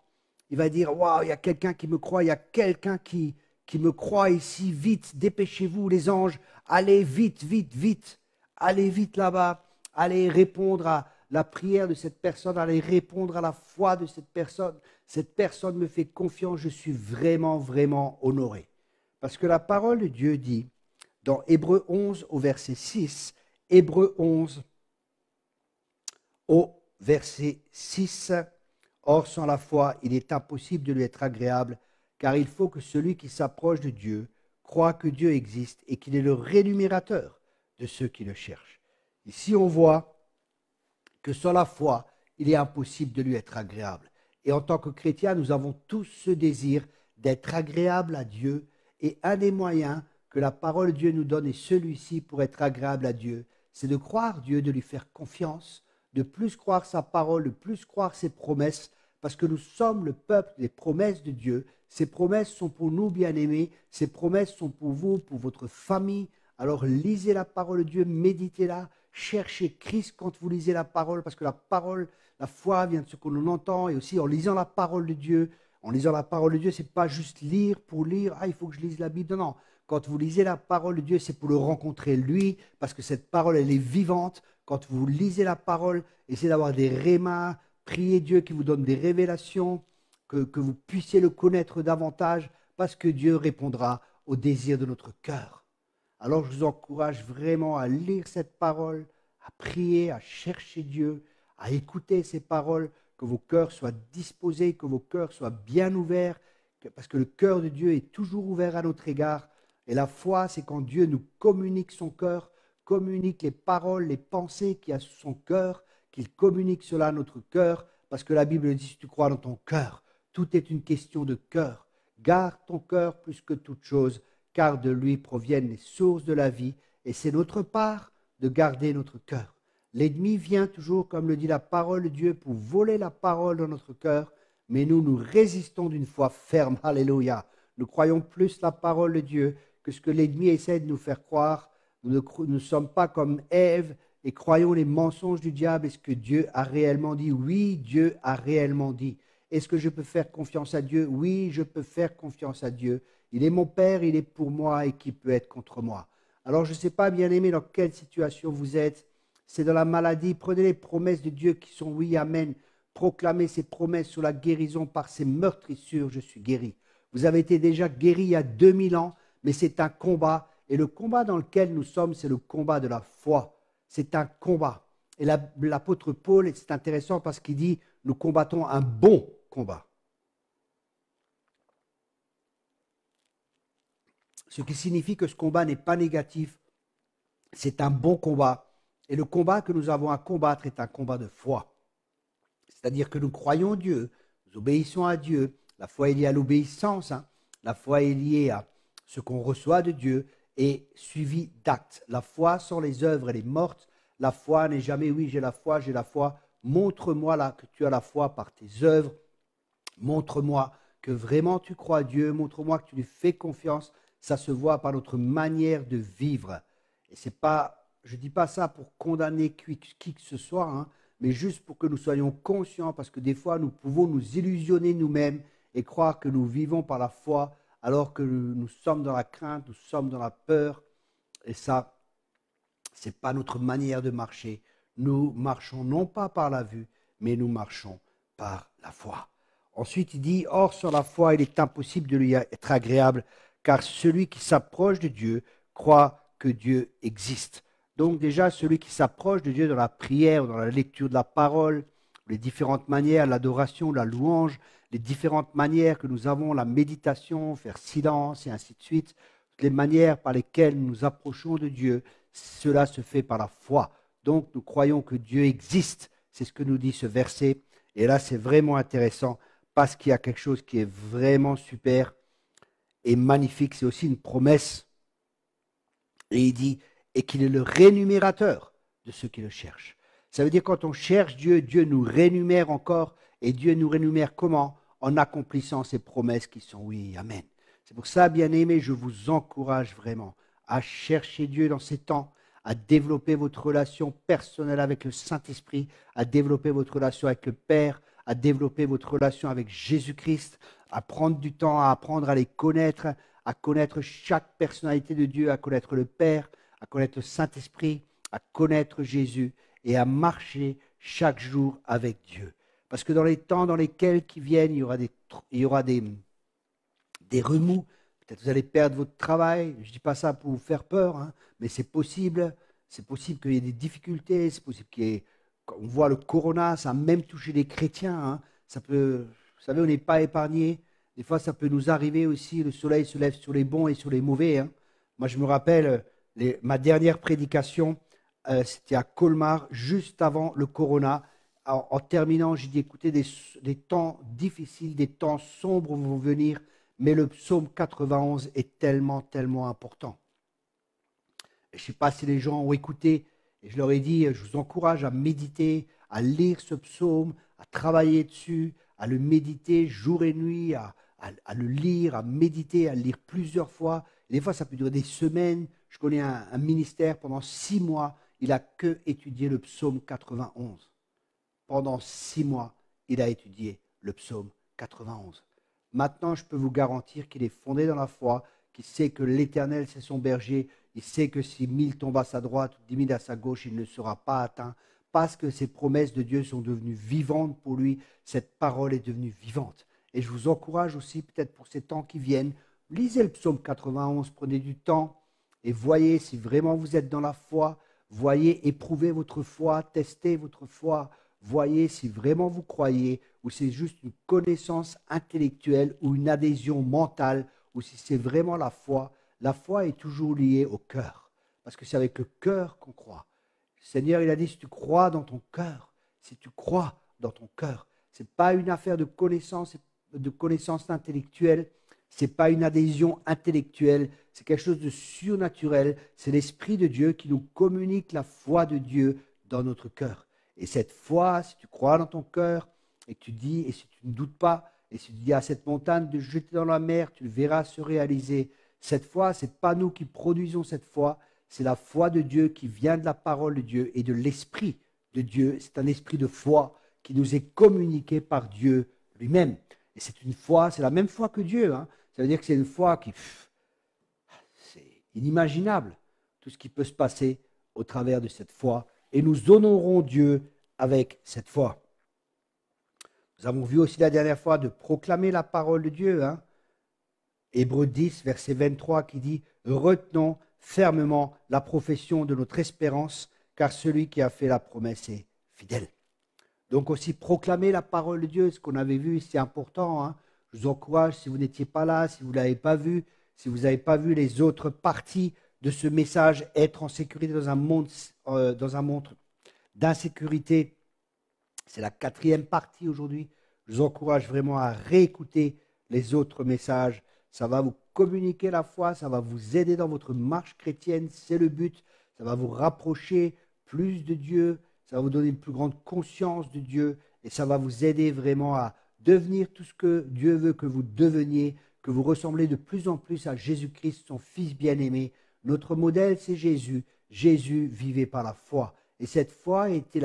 Il va dire, waouh, il y a quelqu'un qui me croit, il y a quelqu'un qui me croit ici, vite, dépêchez-vous les anges, allez vite, vite, vite, allez vite là-bas, allez répondre à la prière de cette personne, allez répondre à la foi de cette personne me fait confiance, je suis vraiment, vraiment honoré. Parce que la parole de Dieu dit, dans Hébreux 11 au verset 6, Hébreux 11 au verset 6, or, sans la foi, il est impossible de lui être agréable, car il faut que celui qui s'approche de Dieu croit que Dieu existe et qu'il est le rémunérateur de ceux qui le cherchent. Ici, on voit que sans la foi, il est impossible de lui être agréable. Et en tant que chrétiens, nous avons tous ce désir d'être agréable à Dieu. Et un des moyens que la parole de Dieu nous donne, et celui-ci pour être agréable à Dieu, c'est de croire Dieu, de lui faire confiance, de plus croire sa parole, de plus croire ses promesses, parce que nous sommes le peuple des promesses de Dieu. Ces promesses sont pour nous, bien-aimés, ces promesses sont pour vous, pour votre famille. Alors lisez la parole de Dieu, méditez-la, cherchez Christ quand vous lisez la parole, parce que la parole, la foi vient de ce que l'on entend, et aussi en lisant la parole de Dieu. En lisant la parole de Dieu, ce n'est pas juste lire pour lire, il faut que je lise la Bible, non. Quand vous lisez la parole de Dieu, c'est pour le rencontrer lui, parce que cette parole, elle est vivante. Quand vous lisez la parole, essayez d'avoir des rémas, priez Dieu qui vous donne des révélations, que vous puissiez le connaître davantage, parce que Dieu répondra aux désirs de notre cœur. Alors je vous encourage vraiment à lire cette parole, à prier, à chercher Dieu, à écouter ces paroles, que vos cœurs soient disposés, que vos cœurs soient bien ouverts, parce que le cœur de Dieu est toujours ouvert à notre égard. Et la foi, c'est quand Dieu nous communique son cœur, communique les paroles, les pensées qu'il y a sous son cœur, qu'il communique cela à notre cœur, parce que la Bible dit, si tu crois dans ton cœur, tout est une question de cœur. Garde ton cœur plus que toute chose, car de lui proviennent les sources de la vie, et c'est notre part de garder notre cœur. L'ennemi vient toujours, comme le dit la parole de Dieu, pour voler la parole dans notre cœur, mais nous résistons d'une foi ferme. Alléluia. Nous croyons plus la parole de Dieu que ce que l'ennemi essaie de nous faire croire. Nous ne sommes pas comme Ève et croyons les mensonges du diable. Est-ce que Dieu a réellement dit? Oui, Dieu a réellement dit. Est-ce que je peux faire confiance à Dieu? Oui, je peux faire confiance à Dieu. Il est mon Père, il est pour moi et qui peut être contre moi? Alors je ne sais pas, bien-aimé, dans quelle situation vous êtes. C'est dans la maladie. Prenez les promesses de Dieu qui sont oui, amen. Proclamez ces promesses sur la guérison par ces meurtrissures, je suis guéri. Vous avez été déjà guéri il y a 2000 ans, mais c'est un combat. Et le combat dans lequel nous sommes, c'est le combat de la foi. C'est un combat. Et l'apôtre Paul, c'est intéressant parce qu'il dit, nous combattons un bon combat. Ce qui signifie que ce combat n'est pas négatif, c'est un bon combat. Et le combat que nous avons à combattre est un combat de foi. C'est-à-dire que nous croyons Dieu, nous obéissons à Dieu. La foi est liée à l'obéissance. La foi est liée à ce qu'on reçoit de Dieu et suivi d'actes. La foi sans les œuvres, elle est morte. La foi n'est jamais, oui, j'ai la foi, j'ai la foi. Montre-moi là que tu as la foi par tes œuvres. Montre-moi que vraiment tu crois à Dieu. Montre-moi que tu lui fais confiance. Ça se voit par notre manière de vivre. Et c'est pas, je ne dis pas ça pour condamner qui que ce soit, mais juste pour que nous soyons conscients, parce que des fois, nous pouvons nous illusionner nous-mêmes et croire que nous vivons par la foi, alors que nous sommes dans la crainte, nous sommes dans la peur. Et ça, ce n'est pas notre manière de marcher. Nous marchons non pas par la vue, mais nous marchons par la foi. Ensuite, il dit, or, sans la foi, il est impossible de lui être agréable, car celui qui s'approche de Dieu croit que Dieu existe. Donc déjà, celui qui s'approche de Dieu dans la prière, dans la lecture de la parole, les différentes manières, l'adoration, la louange, les différentes manières que nous avons, la méditation, faire silence et ainsi de suite, toutes les manières par lesquelles nous nous approchons de Dieu, cela se fait par la foi. Donc nous croyons que Dieu existe, c'est ce que nous dit ce verset. Et là, c'est vraiment intéressant parce qu'il y a quelque chose qui est vraiment super. est magnifique, c'est aussi une promesse. Et il dit, et qu'il est le rémunérateur de ceux qui le cherchent. Ça veut dire quand on cherche Dieu, Dieu nous rémunère encore, et Dieu nous rémunère comment? En accomplissant ses promesses qui sont oui, amen. C'est pour ça, bien-aimés, je vous encourage vraiment à chercher Dieu dans ces temps, à développer votre relation personnelle avec le Saint-Esprit, à développer votre relation avec le Père, à développer votre relation avec Jésus-Christ, à prendre du temps, à apprendre à les connaître, à connaître chaque personnalité de Dieu, à connaître le Père, à connaître le Saint-Esprit, à connaître Jésus et à marcher chaque jour avec Dieu. Parce que dans les temps dans lesquels qui viennent, il y aura des remous. Peut-être vous allez perdre votre travail. Je ne dis pas ça pour vous faire peur, hein, mais c'est possible. C'est possible qu'il y ait des difficultés. C'est possible qu'il y ait... On voit le corona, ça a même touché les chrétiens. Hein. Ça peut, vous savez, on n'est pas épargné. Des fois, ça peut nous arriver aussi. Le soleil se lève sur les bons et sur les mauvais. Hein. Moi, je me rappelle, ma dernière prédication, c'était à Colmar, juste avant le corona. En terminant, j'ai dit, écoutez, des temps difficiles, des temps sombres vont venir, mais le psaume 91 est tellement, tellement important. Je ne sais pas si les gens ont écouté, et je leur ai dit, je vous encourage à méditer, à lire ce psaume, à travailler dessus, à le méditer jour et nuit, à le lire, à méditer, à le lire plusieurs fois. Et des fois, ça peut durer des semaines. Je connais un ministère, pendant 6 mois, il n'a que étudié le psaume 91. Pendant 6 mois, il a étudié le psaume 91. Maintenant, je peux vous garantir qu'il est fondé dans la foi, qu'il sait que l'Éternel, c'est son berger. Il sait que si 1000 tombent à sa droite ou 10 000 à sa gauche, il ne sera pas atteint. Parce que ces promesses de Dieu sont devenues vivantes pour lui, cette parole est devenue vivante. Et je vous encourage aussi, peut-être pour ces temps qui viennent, lisez le psaume 91, prenez du temps et voyez si vraiment vous êtes dans la foi. Voyez, éprouvez votre foi, testez votre foi. Voyez si vraiment vous croyez, ou c'est juste une connaissance intellectuelle ou une adhésion mentale, ou si c'est vraiment la foi. La foi est toujours liée au cœur, parce que c'est avec le cœur qu'on croit. Le Seigneur, il a dit, si tu crois dans ton cœur, si tu crois dans ton cœur, ce n'est pas une affaire de connaissance intellectuelle, ce n'est pas une adhésion intellectuelle, c'est quelque chose de surnaturel, c'est l'Esprit de Dieu qui nous communique la foi de Dieu dans notre cœur. Et cette foi, si tu crois dans ton cœur, et que tu dis, et si tu ne doutes pas, et si tu dis à cette montagne de jeter dans la mer, tu le verras se réaliser. Cette foi, ce n'est pas nous qui produisons cette foi, c'est la foi de Dieu qui vient de la parole de Dieu et de l'Esprit de Dieu. C'est un esprit de foi qui nous est communiqué par Dieu lui-même. Et c'est une foi, c'est la même foi que Dieu. Hein. Ça veut dire que c'est une foi qui... c'est inimaginable, tout ce qui peut se passer au travers de cette foi. Et nous honorons Dieu avec cette foi. Nous avons vu aussi la dernière fois de proclamer la parole de Dieu. Hein. Hébreux 10, verset 23, qui dit « Retenons fermement la profession de notre espérance, car celui qui a fait la promesse est fidèle. » Donc aussi proclamer la parole de Dieu, ce qu'on avait vu, c'est important. Hein. Je vous encourage, si vous n'étiez pas là, si vous ne l'avez pas vu, si vous n'avez pas vu les autres parties de ce message, être en sécurité dans un monde d'insécurité. C'est la 4e partie aujourd'hui. Je vous encourage vraiment à réécouter les autres messages. Ça va vous communiquer la foi, ça va vous aider dans votre marche chrétienne, c'est le but. Ça va vous rapprocher plus de Dieu, ça va vous donner une plus grande conscience de Dieu et ça va vous aider vraiment à devenir tout ce que Dieu veut que vous deveniez, que vous ressemblez de plus en plus à Jésus-Christ, son Fils bien-aimé. Notre modèle, c'est Jésus. Jésus vivait par la foi. Et cette foi était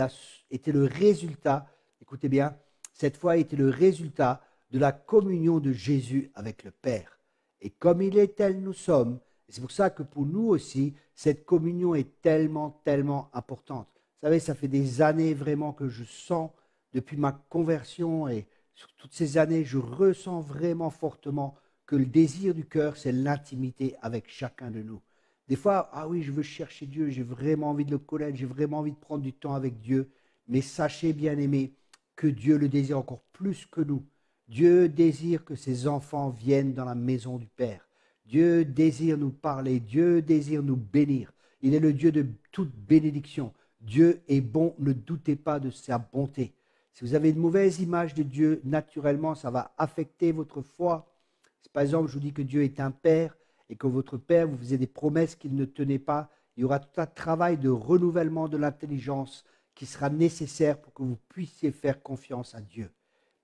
le résultat, écoutez bien, cette foi était le résultat de la communion de Jésus avec le Père. Et comme il est tel, nous sommes. Et c'est pour ça que pour nous aussi, cette communion est tellement, tellement importante. Vous savez, ça fait des années vraiment que je sens, depuis ma conversion et sur toutes ces années, je ressens vraiment fortement que le désir du cœur, c'est l'intimité avec chacun de nous. Des fois, ah oui, je veux chercher Dieu, j'ai vraiment envie de le connaître, j'ai vraiment envie de prendre du temps avec Dieu. Mais sachez, bien-aimés, que Dieu le désire encore plus que nous. Dieu désire que ses enfants viennent dans la maison du Père. Dieu désire nous parler, Dieu désire nous bénir. Il est le Dieu de toute bénédiction. Dieu est bon, ne doutez pas de sa bonté. Si vous avez une mauvaise image de Dieu, naturellement, ça va affecter votre foi. Ce n'est par exemple, je vous dis que Dieu est un Père et que votre Père vous faisait des promesses qu'il ne tenait pas, il y aura tout un travail de renouvellement de l'intelligence qui sera nécessaire pour que vous puissiez faire confiance à Dieu.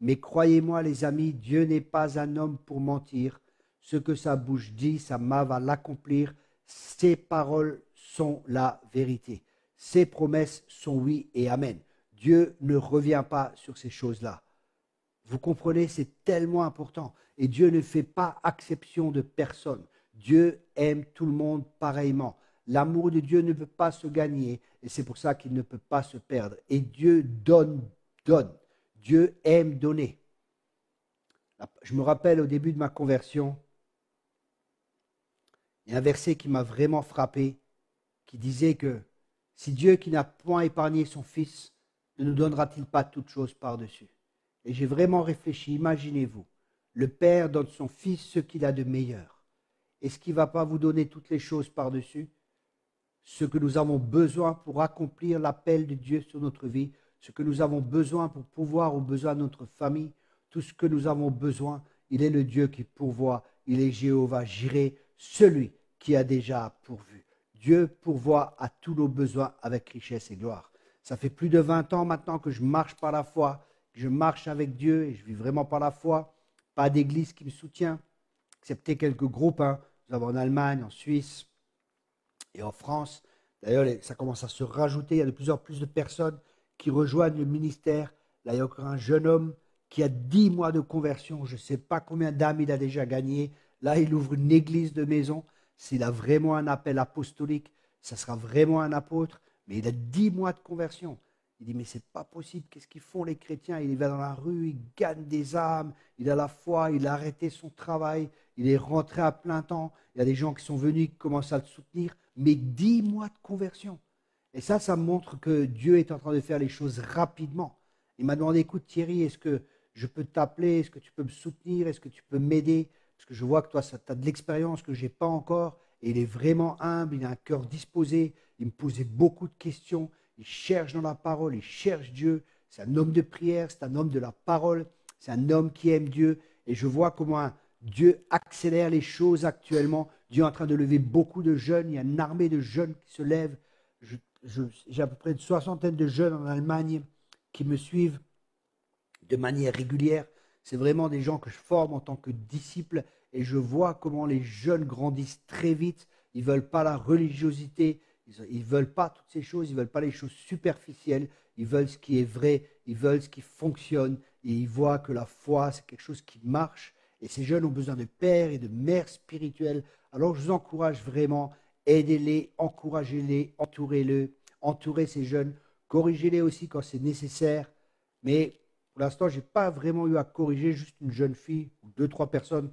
Mais croyez-moi, les amis, Dieu n'est pas un homme pour mentir. Ce que sa bouche dit, sa main va l'accomplir. Ses paroles sont la vérité. Ses promesses sont oui et amen. Dieu ne revient pas sur ces choses-là. Vous comprenez, c'est tellement important. Et Dieu ne fait pas exception de personne. Dieu aime tout le monde pareillement. L'amour de Dieu ne peut pas se gagner et c'est pour ça qu'il ne peut pas se perdre. Et Dieu donne. Dieu aime donner. Je me rappelle au début de ma conversion, il y a un verset qui m'a vraiment frappé, qui disait que si Dieu qui n'a point épargné son Fils, ne nous donnera-t-il pas toutes choses par-dessus? Et j'ai vraiment réfléchi, imaginez-vous, le Père donne son Fils ce qu'il a de meilleur. Est-ce qu'il ne va pas vous donner toutes les choses par-dessus? Ce que nous avons besoin pour accomplir l'appel de Dieu sur notre vie, ce que nous avons besoin pour pouvoir aux besoins de notre famille, tout ce que nous avons besoin, il est le Dieu qui pourvoit, il est Jéhovah Jireh, celui qui a déjà pourvu. Dieu pourvoit à tous nos besoins avec richesse et gloire. Ça fait plus de 20 ans maintenant que je marche par la foi, que je marche avec Dieu et je vis vraiment par la foi. Pas d'église qui me soutient, excepté quelques groupes. Nous avons en Allemagne, en Suisse et en France. D'ailleurs, ça commence à se rajouter. Il y a de plus en plus de personnes qui rejoignent le ministère. Là, il y a encore un jeune homme qui a 10 mois de conversion. Je ne sais pas combien d'âmes il a déjà gagné. Là, il ouvre une église de maison. S'il a vraiment un appel apostolique, ça sera vraiment un apôtre. Mais il a 10 mois de conversion. Il dit, mais c'est pas possible. Qu'est-ce qu'ils font les chrétiens? Il va dans la rue, il gagne des âmes. Il a la foi, il a arrêté son travail. Il est rentré à plein temps. Il y a des gens qui sont venus, qui commencent à le soutenir. Mais 10 mois de conversion. Et ça montre que Dieu est en train de faire les choses rapidement. Il m'a demandé, écoute Thierry, est-ce que je peux t'appeler? Est-ce que tu peux me soutenir? Est-ce que tu peux m'aider? Parce que je vois que toi, tu as de l'expérience que je n'ai pas encore. Et il est vraiment humble, il a un cœur disposé. Il me posait beaucoup de questions. Il cherche dans la parole, il cherche Dieu. C'est un homme de prière, c'est un homme de la parole. C'est un homme qui aime Dieu. Et je vois comment Dieu accélère les choses actuellement. Dieu est en train de lever beaucoup de jeunes. Il y a une armée de jeunes qui se lèvent. J'ai à peu près une soixantaine de jeunes en Allemagne qui me suivent de manière régulière. C'est vraiment des gens que je forme en tant que disciples et je vois comment les jeunes grandissent très vite. Ils ne veulent pas la religiosité, ils ne veulent pas toutes ces choses, ils ne veulent pas les choses superficielles, ils veulent ce qui est vrai, ils veulent ce qui fonctionne et ils voient que la foi, c'est quelque chose qui marche. Et ces jeunes ont besoin de pères et de mères spirituelles. Alors je vous encourage vraiment, aidez-les, encouragez-les, entourez ces jeunes, corrigez-les aussi quand c'est nécessaire. Mais pour l'instant, je n'ai pas vraiment eu à corriger juste une jeune fille ou 2-3 personnes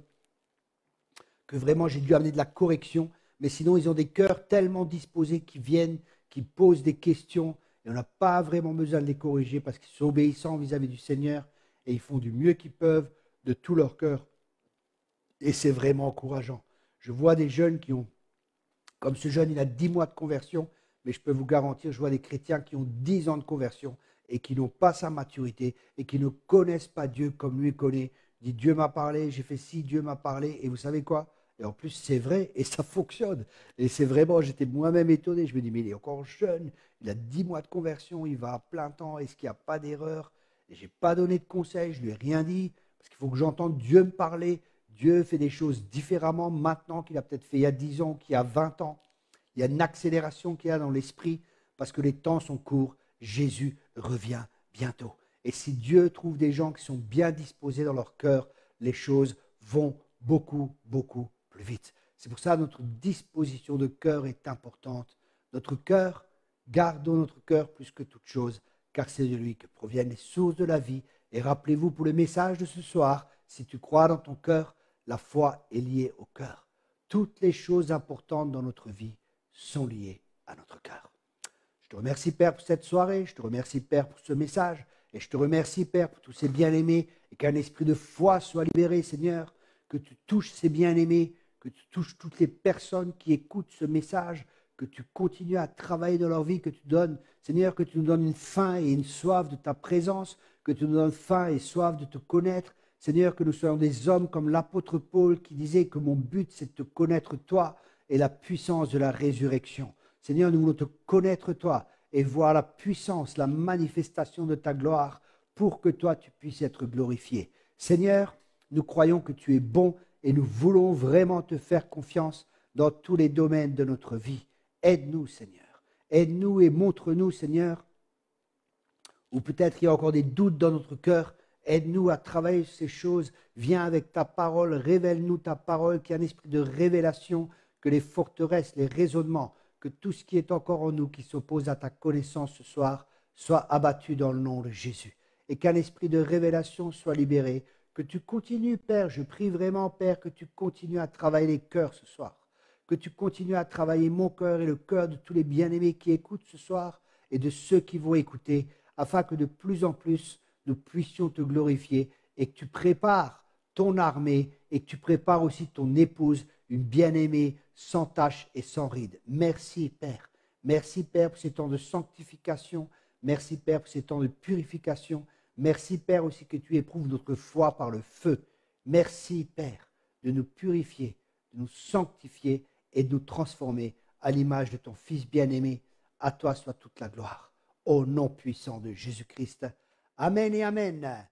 que vraiment j'ai dû amener de la correction. Mais sinon, ils ont des cœurs tellement disposés qui viennent, qui posent des questions. Et on n'a pas vraiment besoin de les corriger parce qu'ils sont obéissants vis-à-vis du Seigneur et ils font du mieux qu'ils peuvent de tout leur cœur. Et c'est vraiment encourageant. Je vois des jeunes qui ont, comme ce jeune, il a 10 mois de conversion, mais je peux vous garantir, je vois des chrétiens qui ont 10 ans de conversion et qui n'ont pas sa maturité et qui ne connaissent pas Dieu comme lui connaît. Il dit, Dieu m'a parlé, j'ai fait ci, Dieu m'a parlé. Et vous savez quoi? Et en plus, c'est vrai et ça fonctionne. Et c'est vraiment, j'étais moi-même étonné. Je me dis, mais il est encore jeune, il a 10 mois de conversion, il va à plein temps, est-ce qu'il n'y a pas d'erreur? Et je n'ai pas donné de conseils, je ne lui ai rien dit, parce qu'il faut que j'entende Dieu me parler. Dieu fait des choses différemment maintenant qu'il a peut-être fait il y a 10 ans, qu'il y a 20 ans. Il y a une accélération qu'il y a dans l'esprit parce que les temps sont courts. Jésus revient bientôt. Et si Dieu trouve des gens qui sont bien disposés dans leur cœur, les choses vont beaucoup, beaucoup plus vite. C'est pour ça que notre disposition de cœur est importante. Notre cœur, gardons notre cœur plus que toute chose, car c'est de lui que proviennent les sources de la vie. Et rappelez-vous pour le message de ce soir, si tu crois dans ton cœur, la foi est liée au cœur. Toutes les choses importantes dans notre vie sont liées à notre cœur. Je te remercie, Père, pour cette soirée. Je te remercie, Père, pour ce message. Et je te remercie, Père, pour tous ces bien-aimés et qu'un esprit de foi soit libéré, Seigneur. Que tu touches ces bien-aimés, que tu touches toutes les personnes qui écoutent ce message, que tu continues à travailler dans leur vie, que tu donnes, Seigneur, que tu nous donnes une faim et une soif de ta présence, que tu nous donnes faim et soif de te connaître. Seigneur, que nous soyons des hommes comme l'apôtre Paul qui disait que mon but, c'est de te connaître toi et la puissance de la résurrection. Seigneur, nous voulons te connaître toi et voir la puissance, la manifestation de ta gloire pour que toi, tu puisses être glorifié. Seigneur, nous croyons que tu es bon et nous voulons vraiment te faire confiance dans tous les domaines de notre vie. Aide-nous, Seigneur. Aide-nous et montre-nous, Seigneur, ou peut-être il y a encore des doutes dans notre cœur. Aide-nous à travailler ces choses. Viens avec ta parole, révèle-nous ta parole, qu'il y ait un esprit de révélation, que les forteresses, les raisonnements, que tout ce qui est encore en nous qui s'oppose à ta connaissance ce soir soit abattu dans le nom de Jésus. Et qu'un esprit de révélation soit libéré. Que tu continues, Père, je prie vraiment, Père, que tu continues à travailler les cœurs ce soir. Que tu continues à travailler mon cœur et le cœur de tous les bien-aimés qui écoutent ce soir et de ceux qui vont écouter, afin que de plus en plus nous puissions te glorifier et que tu prépares ton armée et que tu prépares aussi ton épouse, une bien-aimée sans tache et sans ride. Merci Père. Merci Père pour ces temps de sanctification. Merci Père pour ces temps de purification. Merci Père aussi que tu éprouves notre foi par le feu. Merci Père de nous purifier, de nous sanctifier et de nous transformer à l'image de ton Fils bien-aimé. À toi soit toute la gloire. Au nom puissant de Jésus-Christ. Amen et Amen.